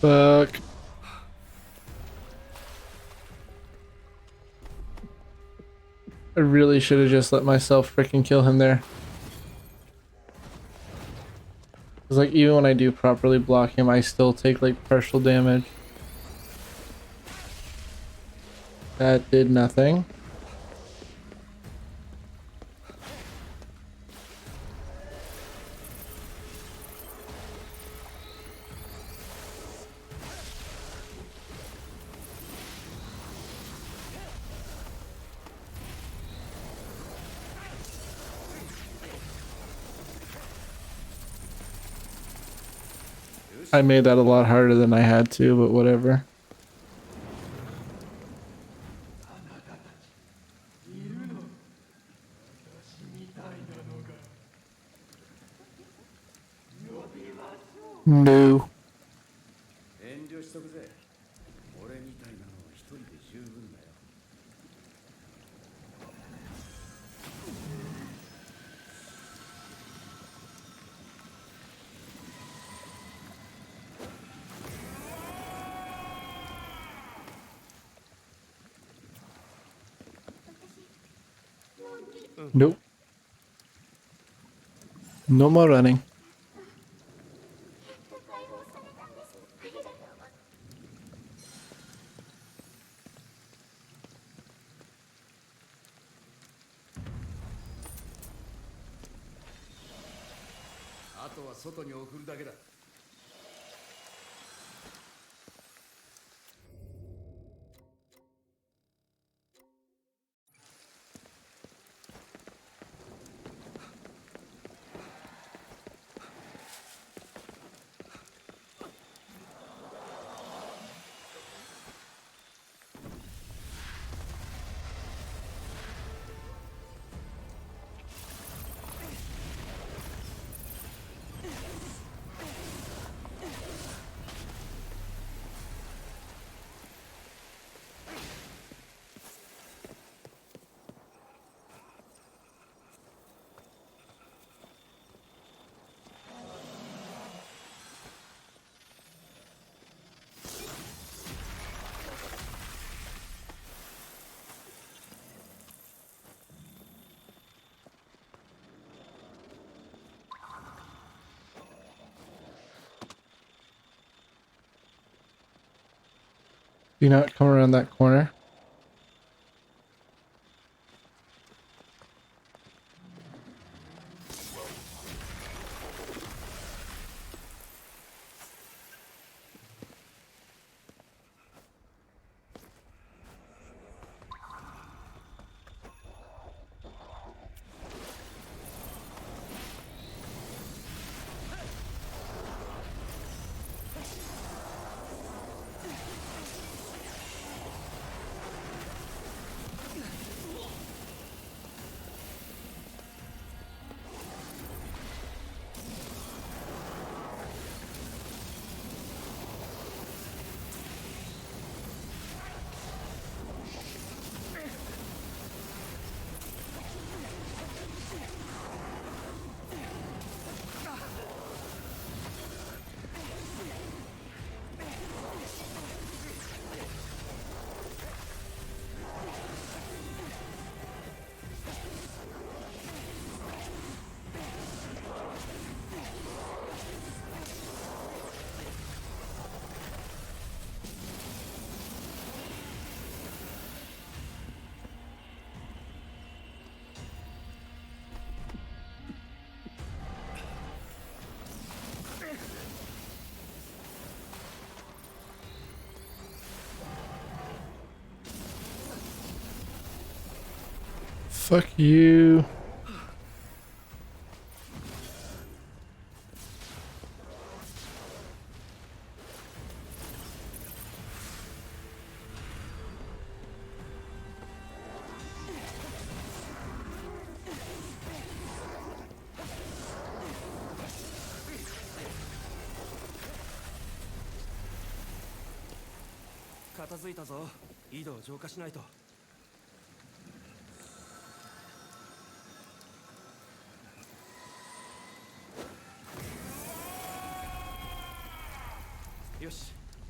Fuck. I really should have just let myself freaking kill him there. Cause like even when I do properly block him, I still take like partial damage. That did nothing. I made that a lot harder than I had to, but whatever. No. 遠慮しとくぜ。俺みたいなのは一人で十分だよ。Nope. No more running. あとは外に送るだけだ。Do not come around that corner. Fuck you.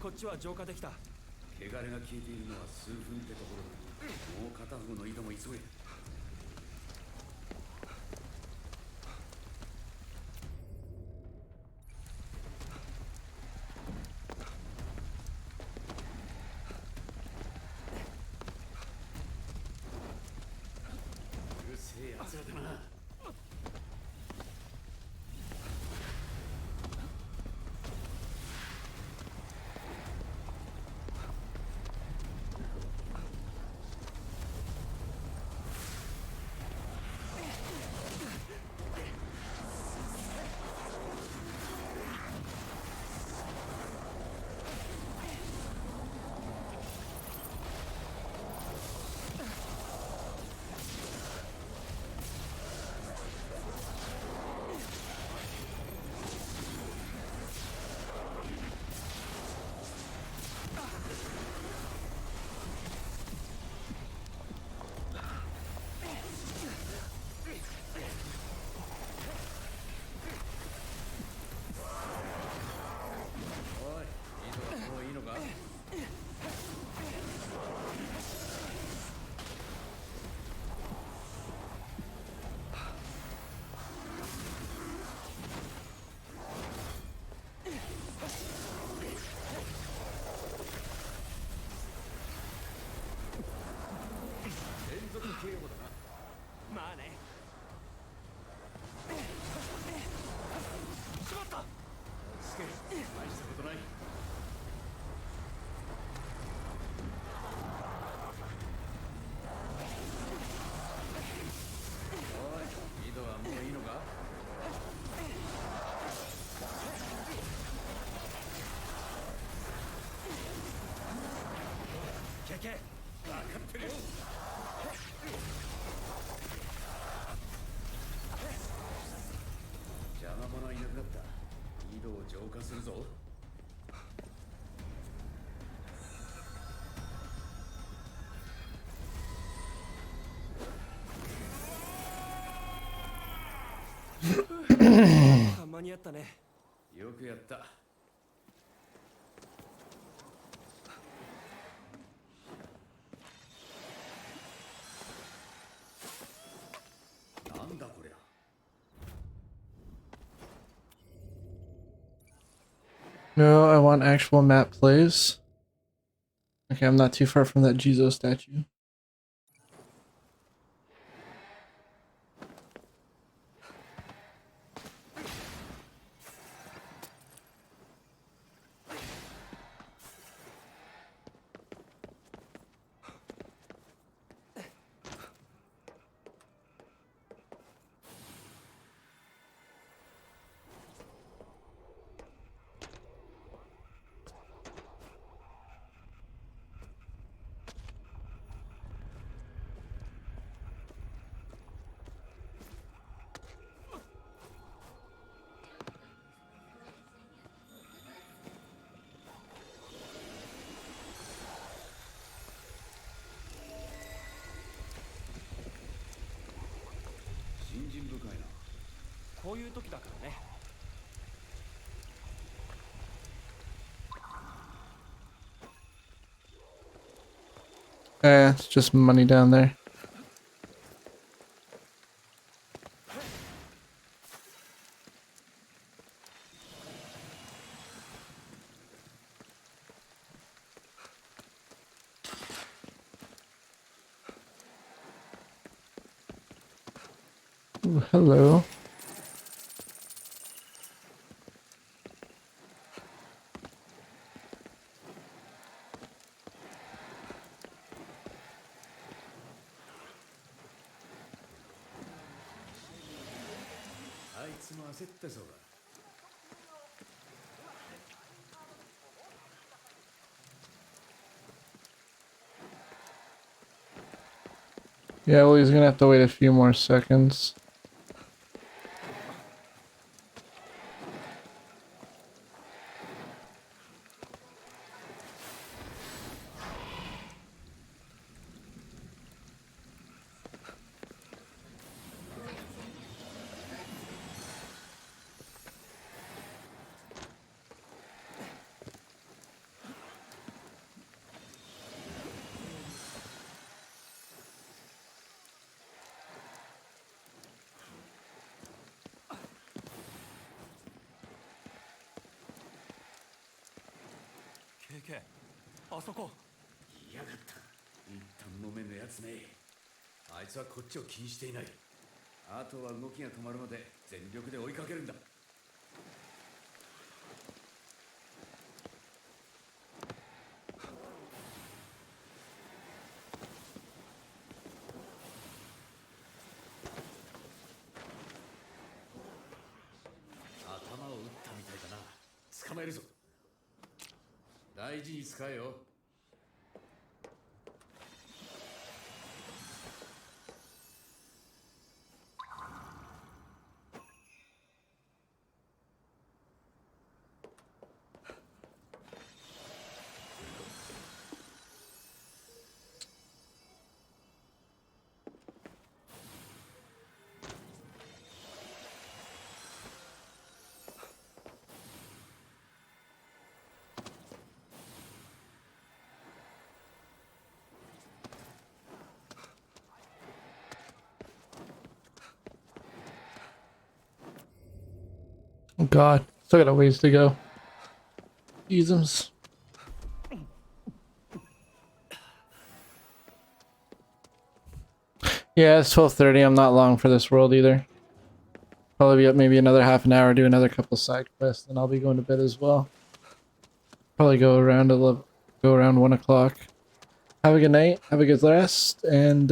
こっちは浄化できた。汚れが消えているのは数分ってところだ。もう片方の井戸も急げ。うるせえやつらだな。おい、井戸はもういいのか？連続警報だな。まあね。しまった。落ち着け。大したことない。おい、井戸はもういいのか？けけ。分かってるよ。邪魔者はいなくなった。井戸を浄化するぞ。間に合ったね。よくやった。なんだこりゃ。No, I want actual map plays. Okay, I'm not too far from that Jesus statue.こういう時だからね。It's just money down there. Ooh, hello. Yeah, well, he's gonna have to wait a few more seconds. けあそこいやがった。一旦飲めのやつね。あいつはこっちを気にしていない。あとは動きが止まるまで全力で追いかけるんだ。頭を打ったみたいだな。捕まえるぞ。大事に使えよ。Oh God, still got a ways to go. Jesus. Yeah, it's 12:30. I'm not long for this world either. Probably be up maybe another half an hour, do another couple side quests, and I'll be going to bed as well. Probably go around 11, go around 1 o'clock. Have a good night, have a good rest, and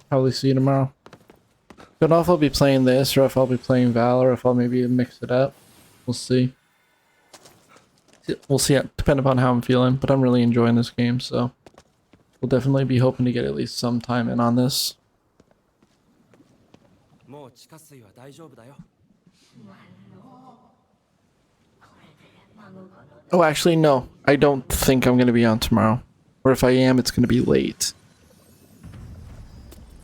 probably see you tomorrow. Don't know if I'll be playing this, or if I'll be playing Val, or if I'll maybe mix it up. We'll see. We'll see, depending upon how I'm feeling, but I'm really enjoying this game, so we'll definitely be hoping to get at least some time in on this. もう地下水は大丈夫だよ Oh, actually, no. I don't think I'm going to be on tomorrow. Or if I am, it's going to be late.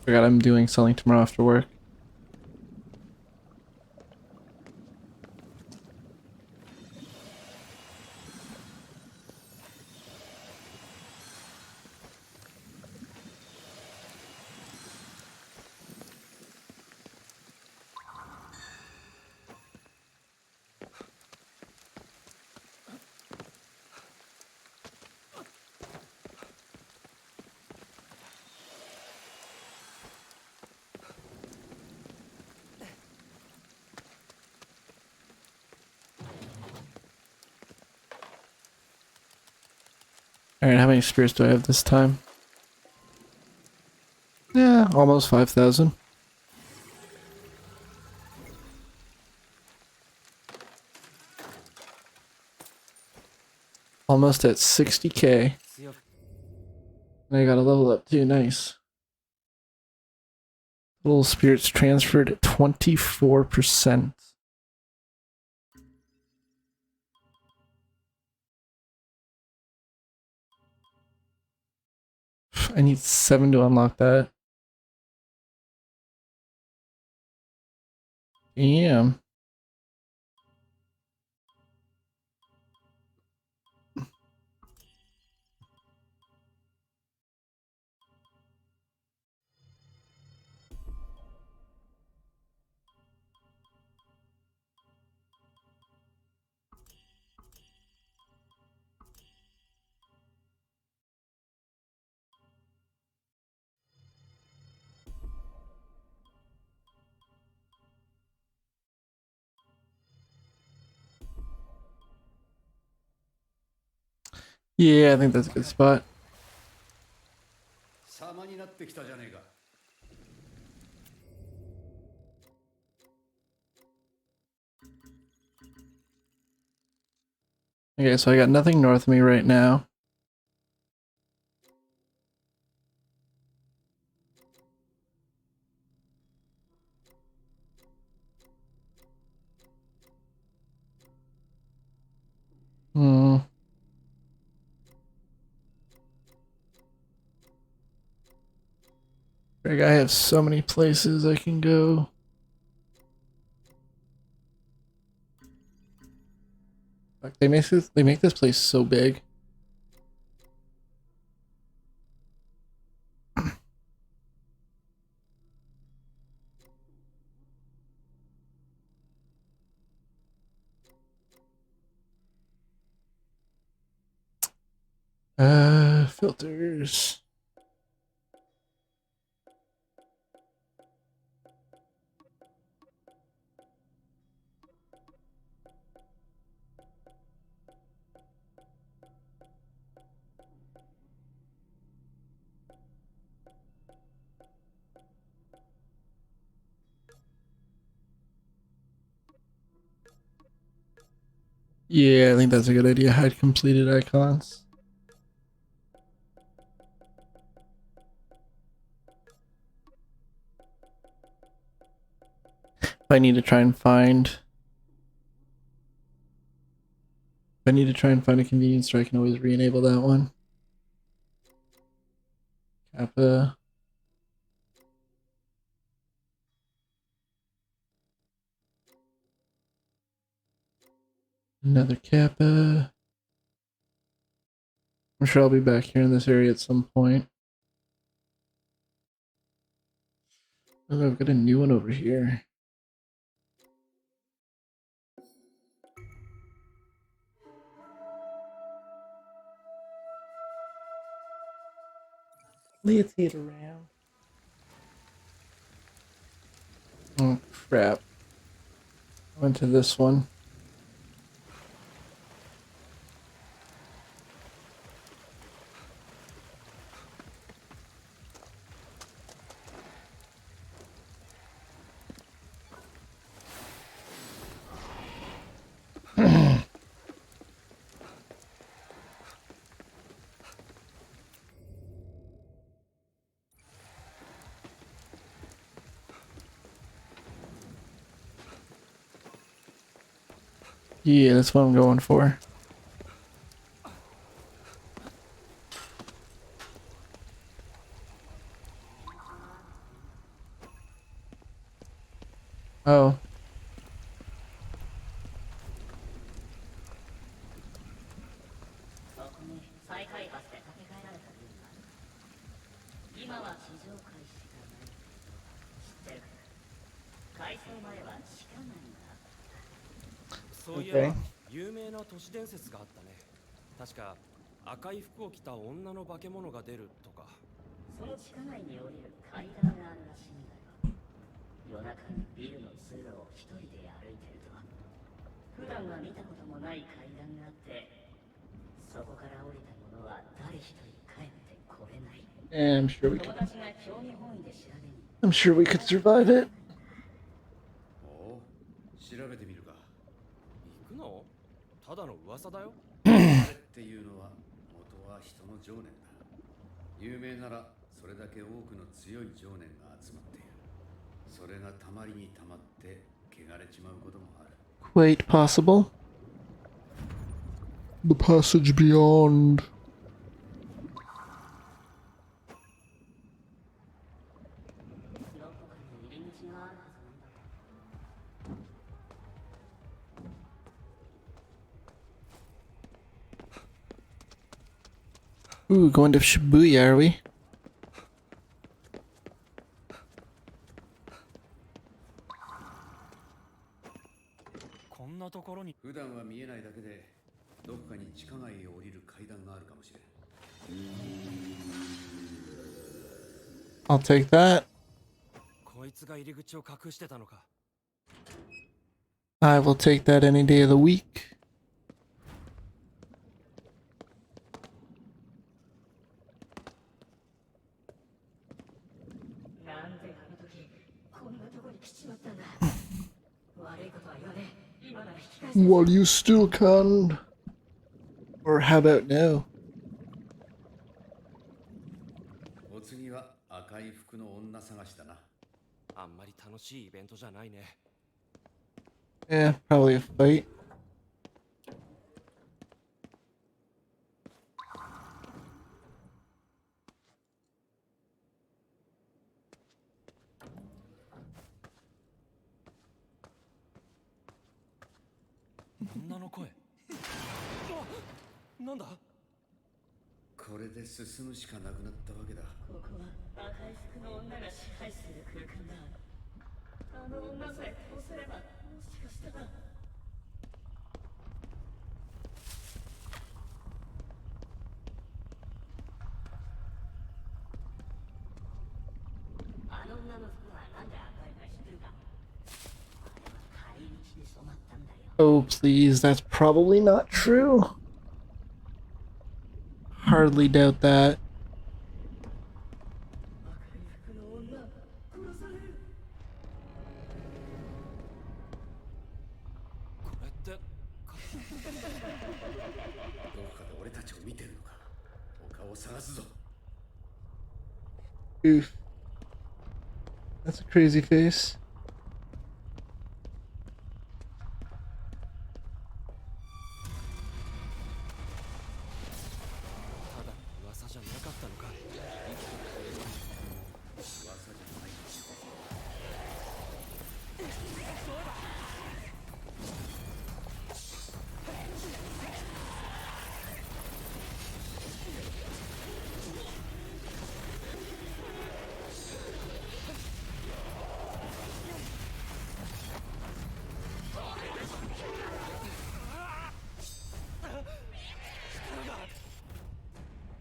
Forgot I'm doing something tomorrow after work. Alright, how many spirits do I have this time? Yeah, almost 5,000. Almost at 60k. 強く And I got a level up too, nice. Little spirits transferred at 24%. I need 7 to unlock that. Damn. Yeah, I think that's a good spot. 様になってきたじゃねえか。Okay, so I got nothing north of me right now. Hmm. Greg, I have so many places I can go. Fuck, they make this place so big. filters. Yeah, I think that's a good idea. Hide completed icons. I need to try and find. I need to try and find a convenience store. I can always re-enable that one. Kappa. Another Kappa. I'm sure I'll be back here in this area at some point. Oh, I've got a new one over here. Let's hit around. Oh crap. I went to this one. Yeah, that's what I'm going for. Oh. そこに再開発で建て替えられたビルがある。今は地上階しかない。知ってるか？改装前は地下街があった。そういえば有名な都市伝説があったね。確か赤い服を着た女の化け物が出るとか。その地下街に降りる階段があるらしいんだよ。夜中にビルの通路を一人で歩いてると、普段は見たこともない階段があって、そこから降りた者は誰一人帰ってこれない。And友達が興味本位で調べに。I'm sure we could survive it. おう、調べてみるか。行くの？ただの噂だよ。誰っていうのは元は人の情念だ。有名ならそれだけ多くの強い情念が集まっている。それがたまりにたまって汚れちまうこともある。 Quite possible. The passage beyond. Ooh, going to Shibuya, are we? こんなところに。普段は見えないだけでどこかに地下街へ降りる階段があるかもしれん。 I'll take that. こいつが入り口を隠してたのか。I will take that any day of the week. なんであの時こんなとこに来ちまったんだ。悪いことは言わねえ。今なら引き返せ。 While you still can. Or how about now? お次は赤い服の女探しだな。あんまり楽しいイベントじゃないね。Yeah, probably a fight. 女の声。なんだ？これで進むしかなくなったわけだ。ここは赤い服の女が支配する空間だ。あの女さえ倒せれば、もしかしたら。Oh, please, that's probably not true. Hardly doubt that. 赤い服の女殺される。これってどこかで俺たちを見てるのか。他を探すぞ。 Oof. That's a crazy face. ただの噂じゃなかったのか。噂じゃないでしょ。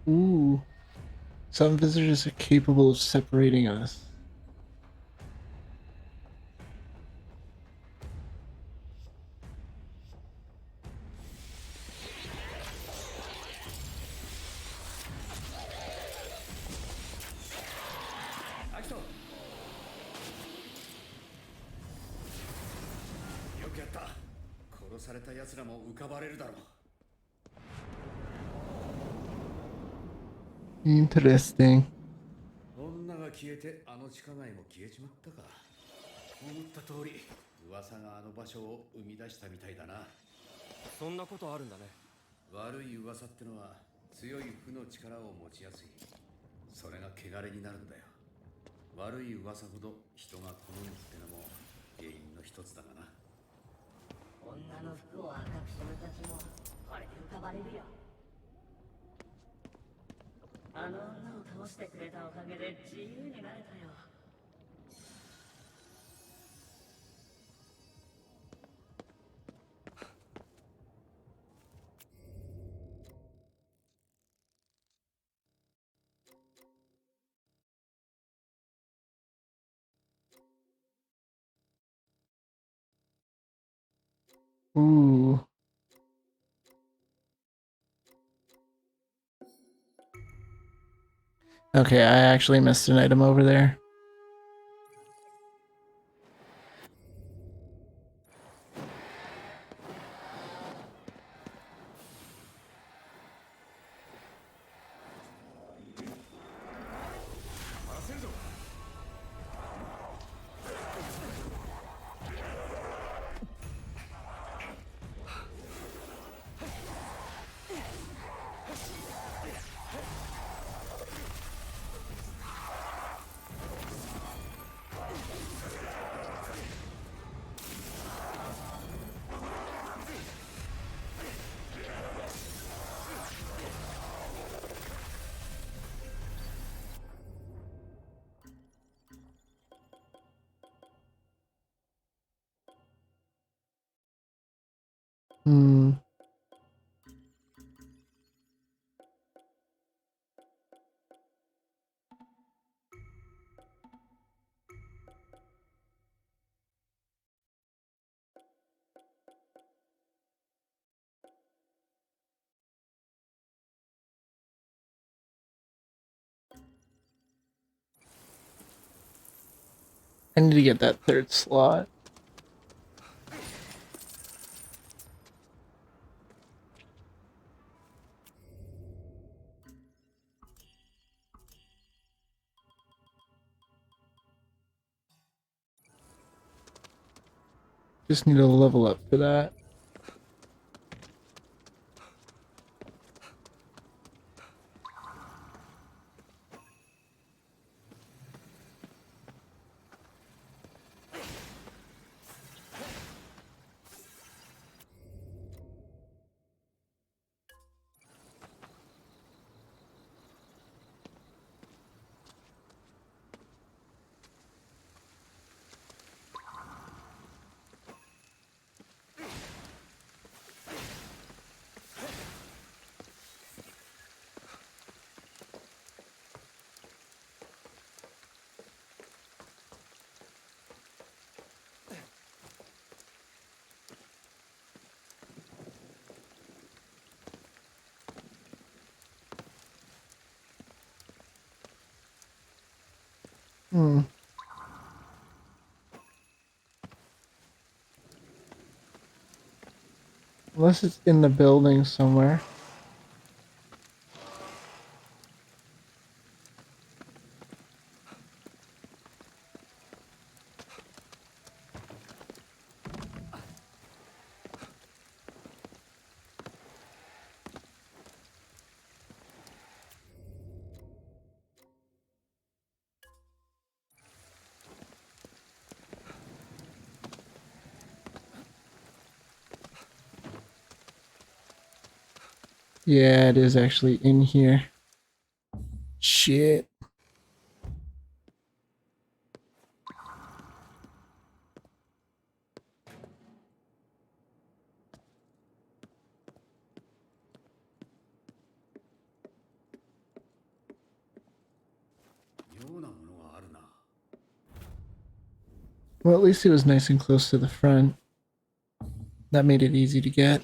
Ooh. Some visitors are capable of separating us. Yoくやった。殺された奴らも浮かばれるだろう。 Interesting. 女が消えてあの地下街も消えちまったか。思った通り噂があの場所を生み出したみたいだな。そんなことあるんだね。悪い噂ってのは強い負の力を持ちやすい。それが汚れになるんだよ。悪い噂ほど人が好むってのも原因の一つだがな。女の服を赤く染めた血もこれで浮かばれるよ。あの女を倒してくれたおかげで自由になれたよ。Ooh. Okay, I actually missed an item over there. Hmm. I need to get that third slot. Just need to level up for that. Hmm. Unless it's in the building somewhere. Yeah, it is actually in here. Shit. Well, at least it was nice and close to the front. That made it easy to get.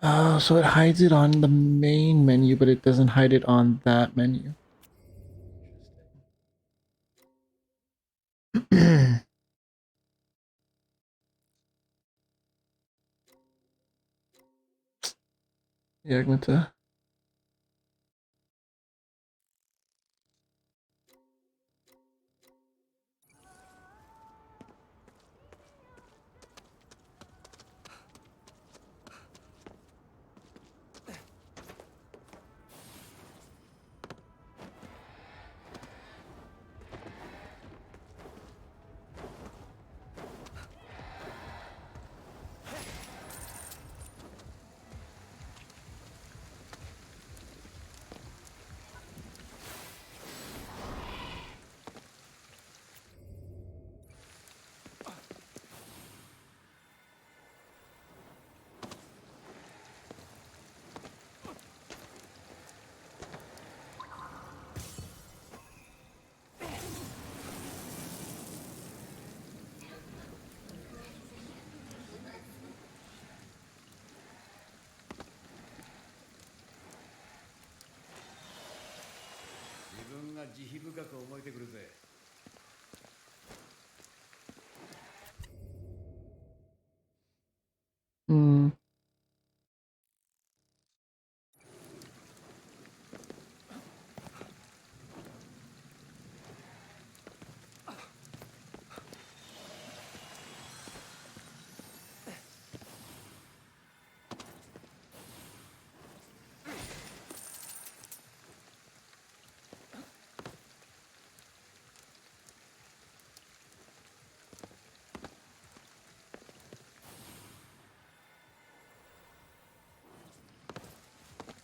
Oh, so it hides it on the main menu, but it doesn't hide it on that menu. Interesting. Yagnata. Hmm.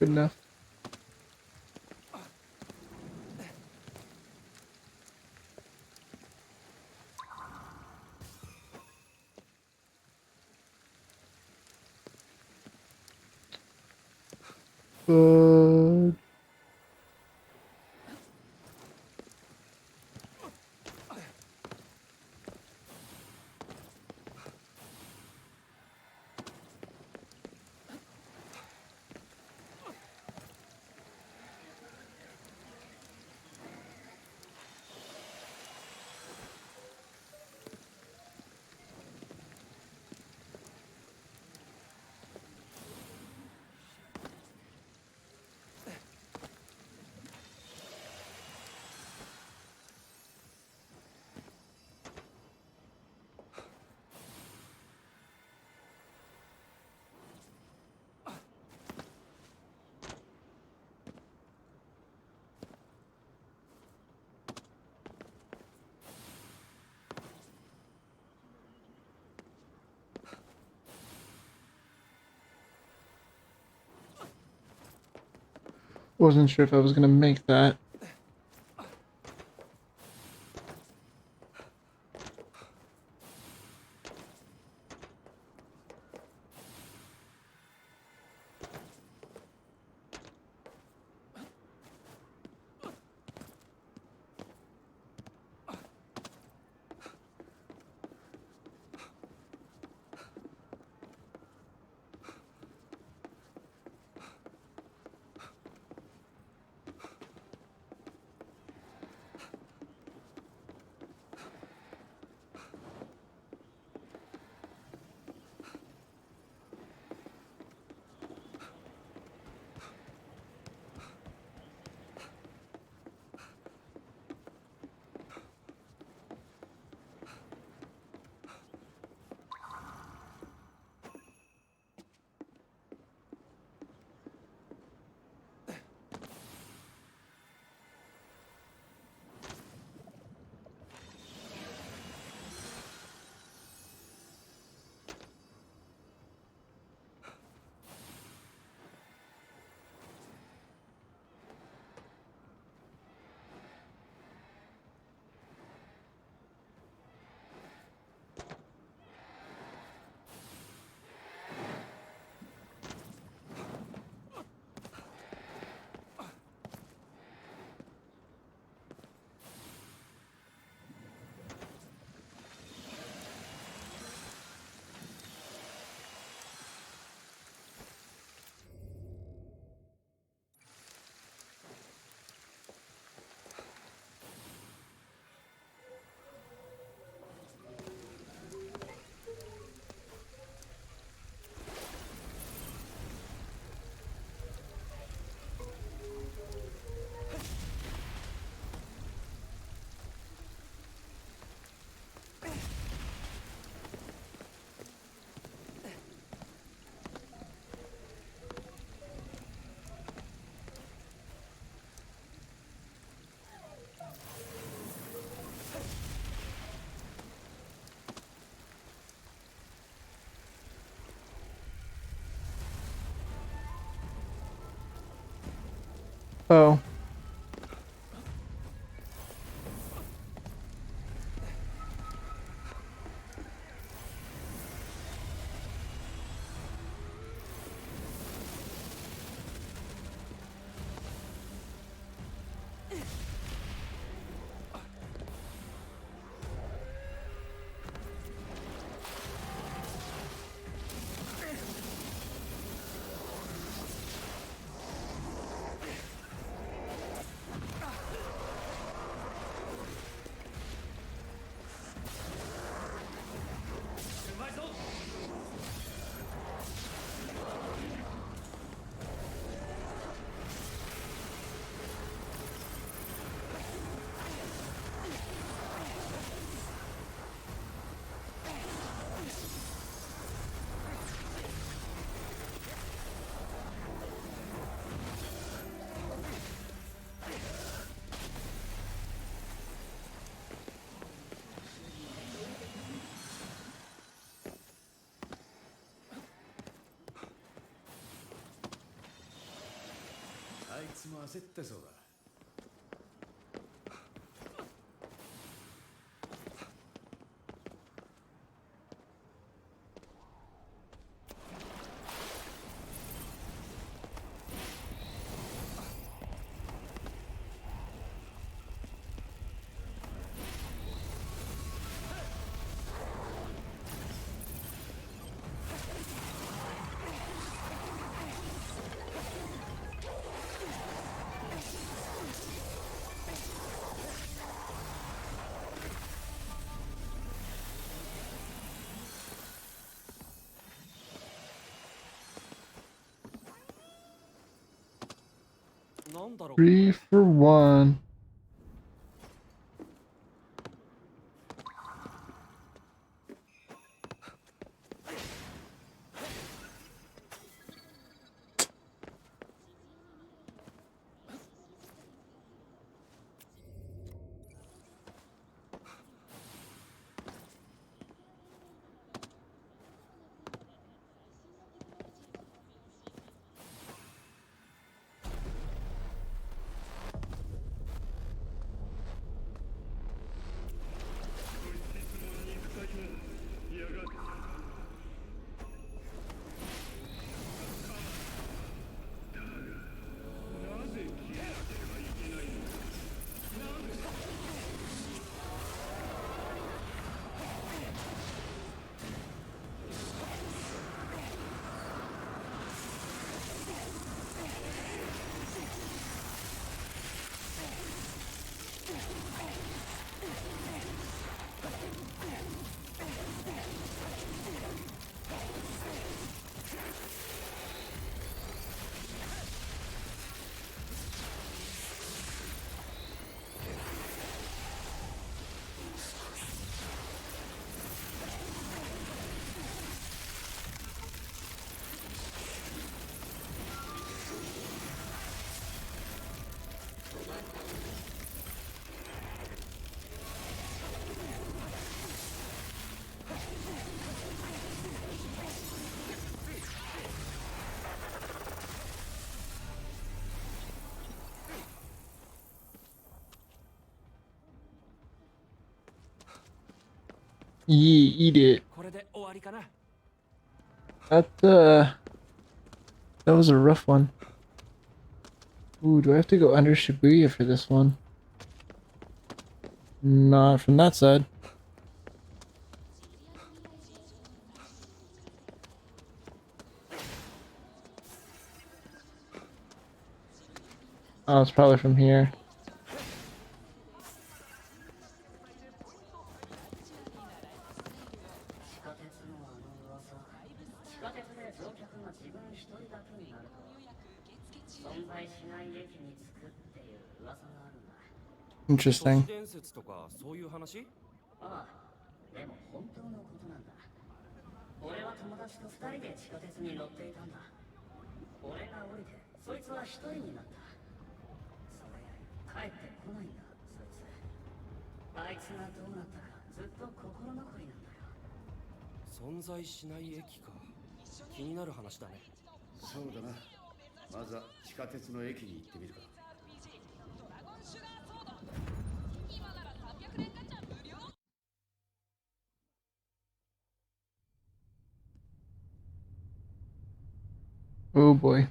Good enough. Good. Wasn't sure if I was gonna make that. Oh.あいつも焦ってそうだ。なんだろう。 3 for 1. Yee, eat it. これで終わりかな。 That was a rough one. Ooh, do I have to go under Shibuya for this one? Not from that side. Oh, it's probably from here. 存在しない駅に着くっていう噂があるんだ。都 Interesting. 市伝説とかそういう話？ああ、でも本当のことなんだ。俺は友達と二人で地下鉄に乗っていたんだ。俺が降りて、そいつは一人になった。それ帰ってこないんだ、そいつ。あいつがどうなったかずっと心残りなんだよ。存在しない駅か。気になる話だね。そうだな。まずは地下鉄の駅に行ってみるか。Oh boy.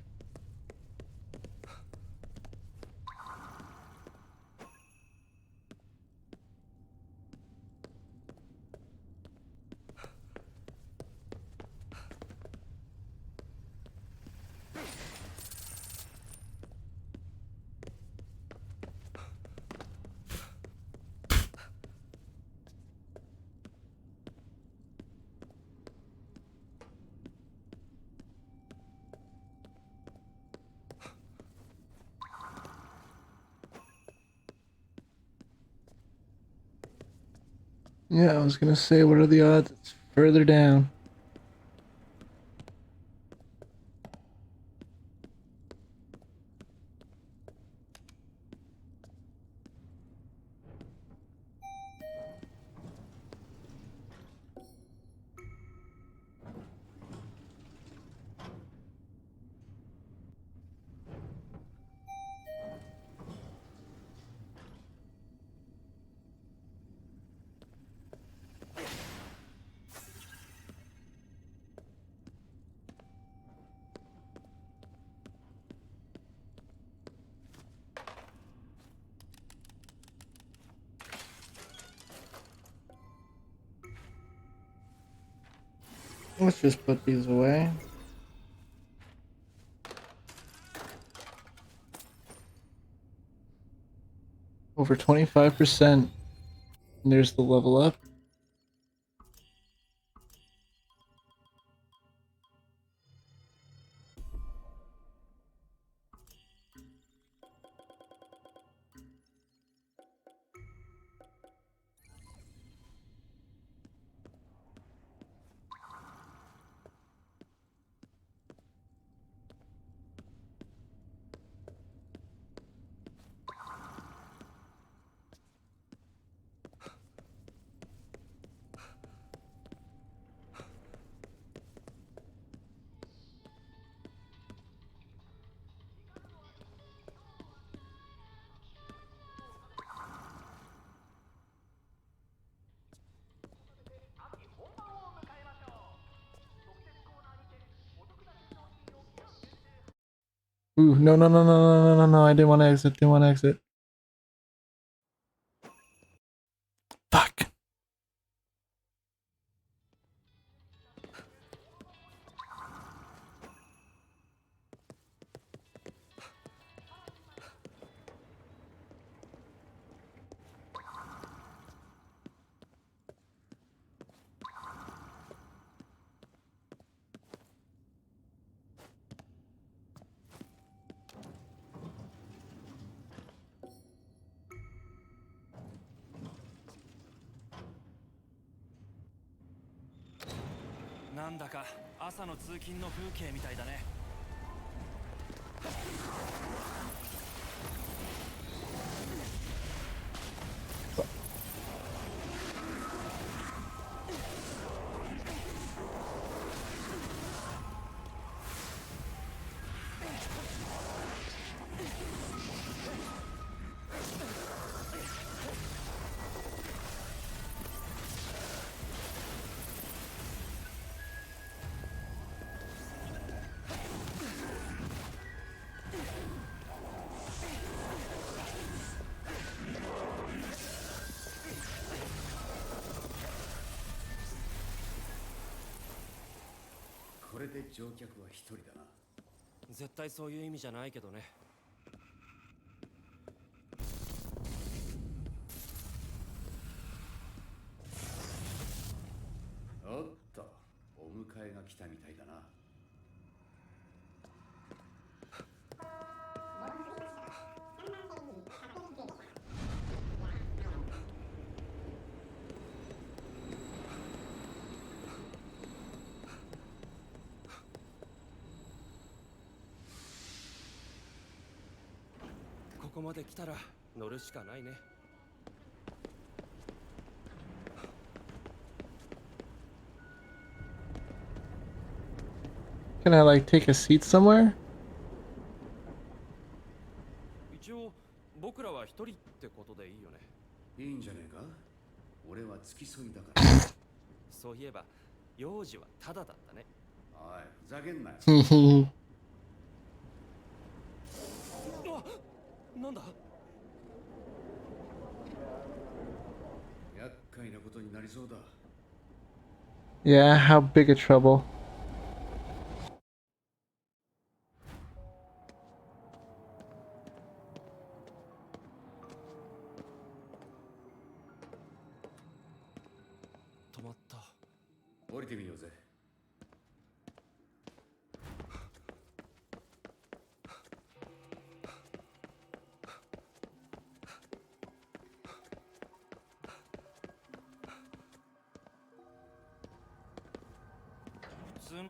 Yeah, I was gonna say, what are the odds it's further down? Let's just put these away. Over 25%. And there's the level up. Ooh, no, no, no, no, no, no, no, no. I didn't want to exit. Didn't want to exit. Fuck.なんだか朝の通勤の風景みたいだね。これで乗客は一人だな。絶対そういう意味じゃないけどね。おっと、お迎えが来たみたいだな。ここまで来たら乗るしかないね。Can I like take a seat somewhere? 一応僕らは一人ってことでいいよね。いいんじゃねえか。俺は付き添いだから。そういえば幼児はタダだったね。おい、ふざけんなよ。なんだ？厄介なことになりそうだ。 Yeah, how big a trouble? 止まった。降りてみようぜ。普通の I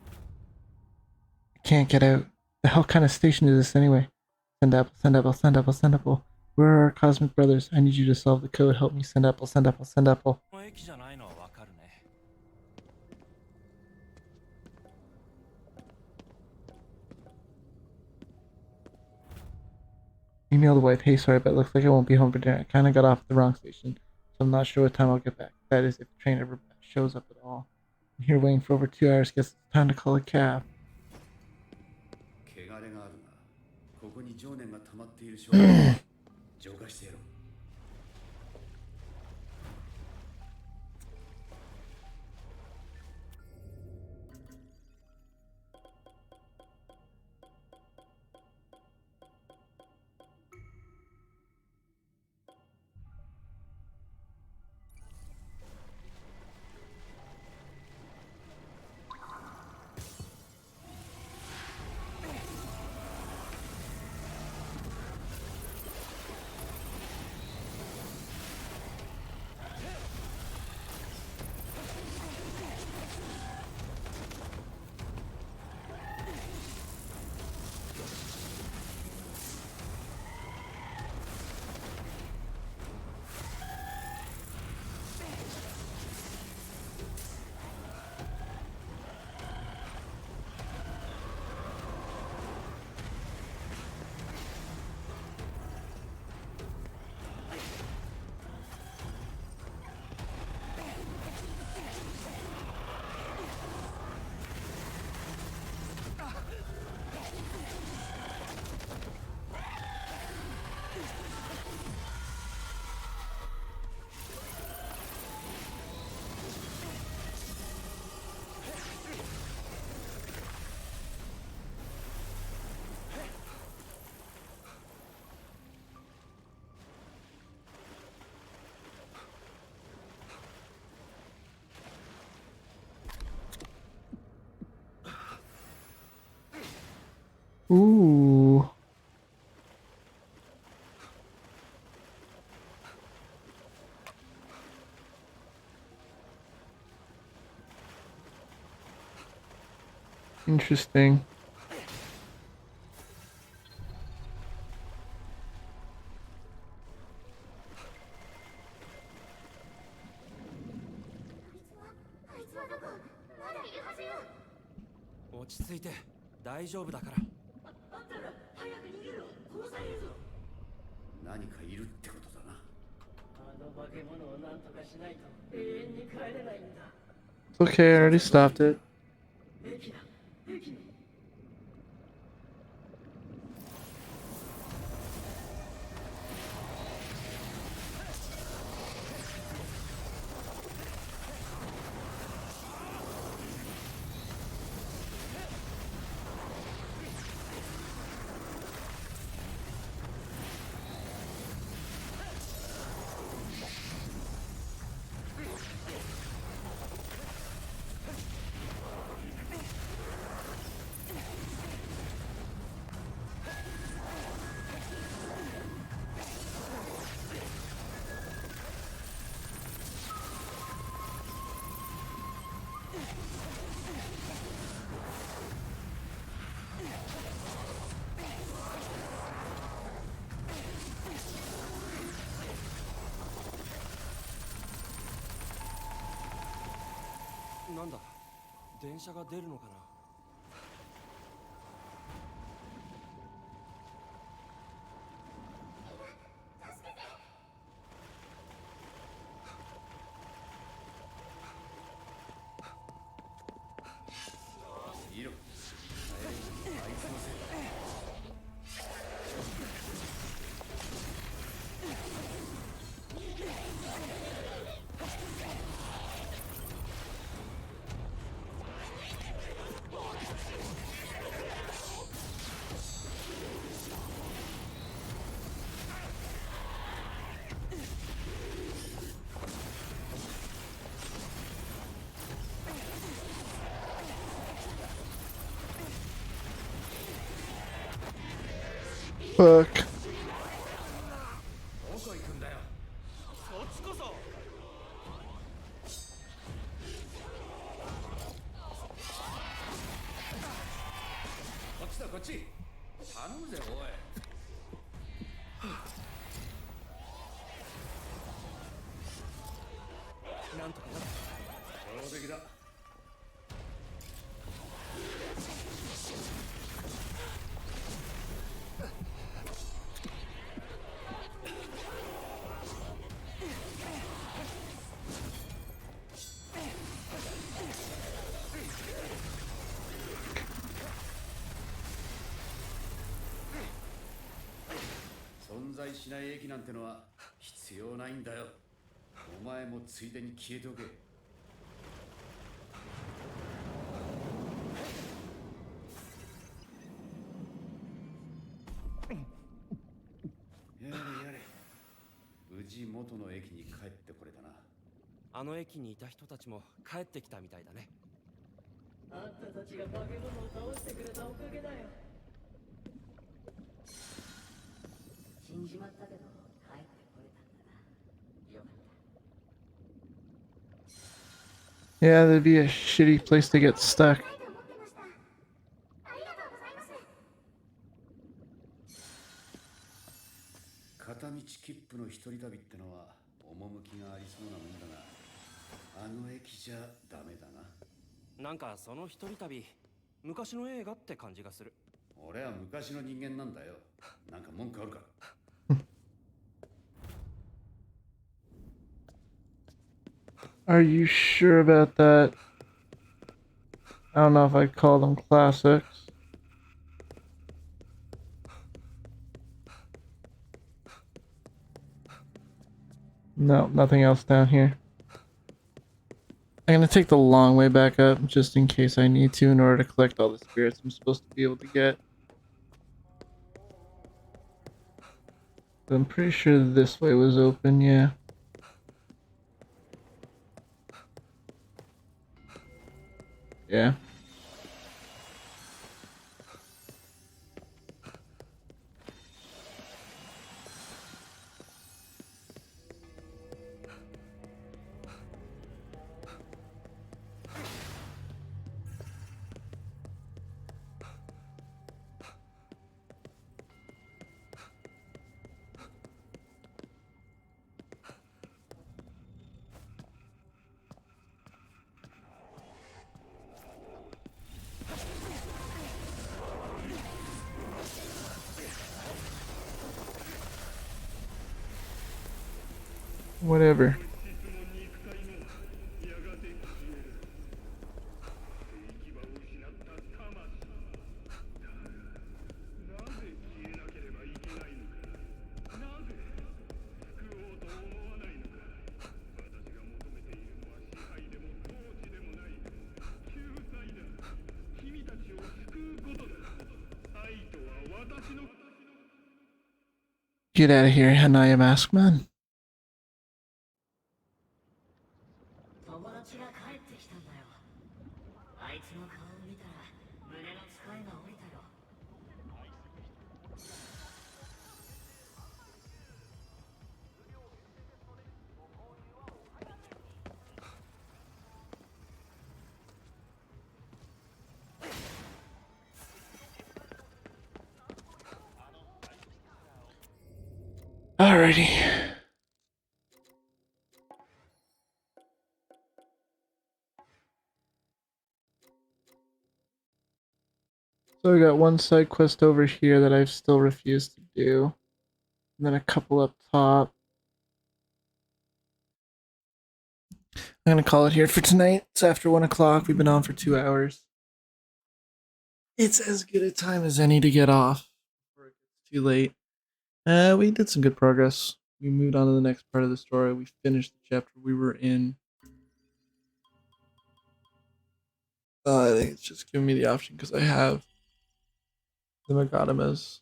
can't get out. The hell kind of station is this anyway? Send apple, send apple, send apple, send apple. Where are our cosmic brothers? I need you to solve the code. Help me. Send apple, send apple, send apple. 駅じゃないのはわかるね。 Email the wife. Hey, sorry, but it looks like I won't be home for dinner. I kind of got off at the wrong station, so I'm not sure what time I'll get back. That is, if the train ever shows up at all. I'm here waiting for over 2 hours. Guess it's time to call a cab. 汚れがあるが、ここに情念が溜まっている証拠を浄化してやろう。Ooh. Interesting. Oi, 落ち着いて。大丈夫だから。何かいるってことだな。あの化け物を何とかしないと永遠に帰れないんだ。 It's okay, I already stopped it. 駅だ、駅に。なんだ？電車が出るのかな？いいろ。あいつのせいだ。fuck? どこ行くんだよ。そっちこそ。こっちだこっち。頼むぜおい。なんとかなる。上出来だ。存在しない駅なんてのは必要ないんだよ。お前もついでに消えておけ。やれやれ。無事元の駅に帰ってこれたな。あの駅にいた人たちも帰ってきたみたいだね。あんたたちが化け物を倒してくれたおかげだよ。死んじまったけど帰ってこれたんだな。よかった。Yeah, that'd be a shitty place to get stuck. 片道切符の一人旅ってのは趣がありそうなもんだが、あの駅じゃダメだな。なんかその一人旅、昔の映画って感じがする。俺は昔の人間なんだよ。なんか文句あるか。Are you sure about that? I don't know if I'd call them classics. No, nothing else down here. I'm gonna take the long way back up just in case I need to in order to collect all the spirits I'm supposed to be able to get. But I'm pretty sure this way was open, yeah. Yeah. Whatever. Get out of here, Hanaya Mask Man. 友達が帰ってきたんだよ。あいつの顔を見たら胸のつかえが降りたよ。Alrighty. So we got one side quest over here that I've still refused to do. And then a couple up top. I'm gonna call it here for tonight. It's after 1 o'clock. We've been on for 2 hours. It's as good a time as any to get off before it gets too late. We did some good progress. We moved on to the next part of the story. We finished the chapter we were in. I think it's just giving me the option because I have the Megadamas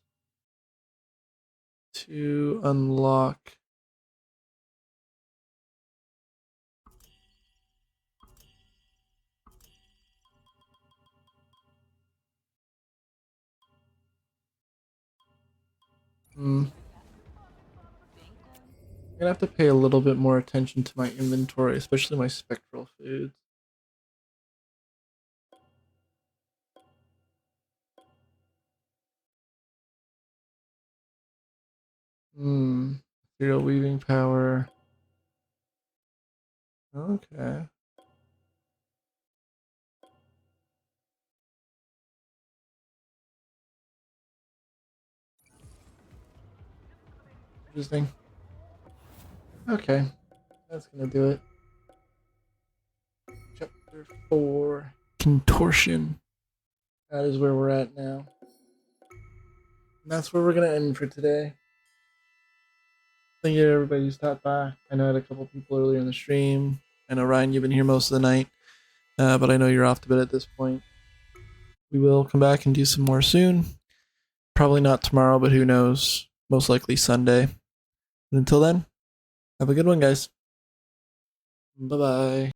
to unlock. Hmm. I'm gonna have to pay a little bit more attention to my inventory, especially my spectral foods. Hmm. Serial weaving power. Okay. Interesting. Okay. That's gonna do it. Chapter 4. Contortion. That is where we're at now. And that's where we're gonna end for today. Thank you to everybody who stopped by. I know I had a couple people earlier in the stream. I know Ryan, you've been here most of the night, but I know you're off to bed at this point. We will come back and do some more soon. Probably not tomorrow, but who knows? Most likely Sunday. And until then, have a good one, guys. Bye bye.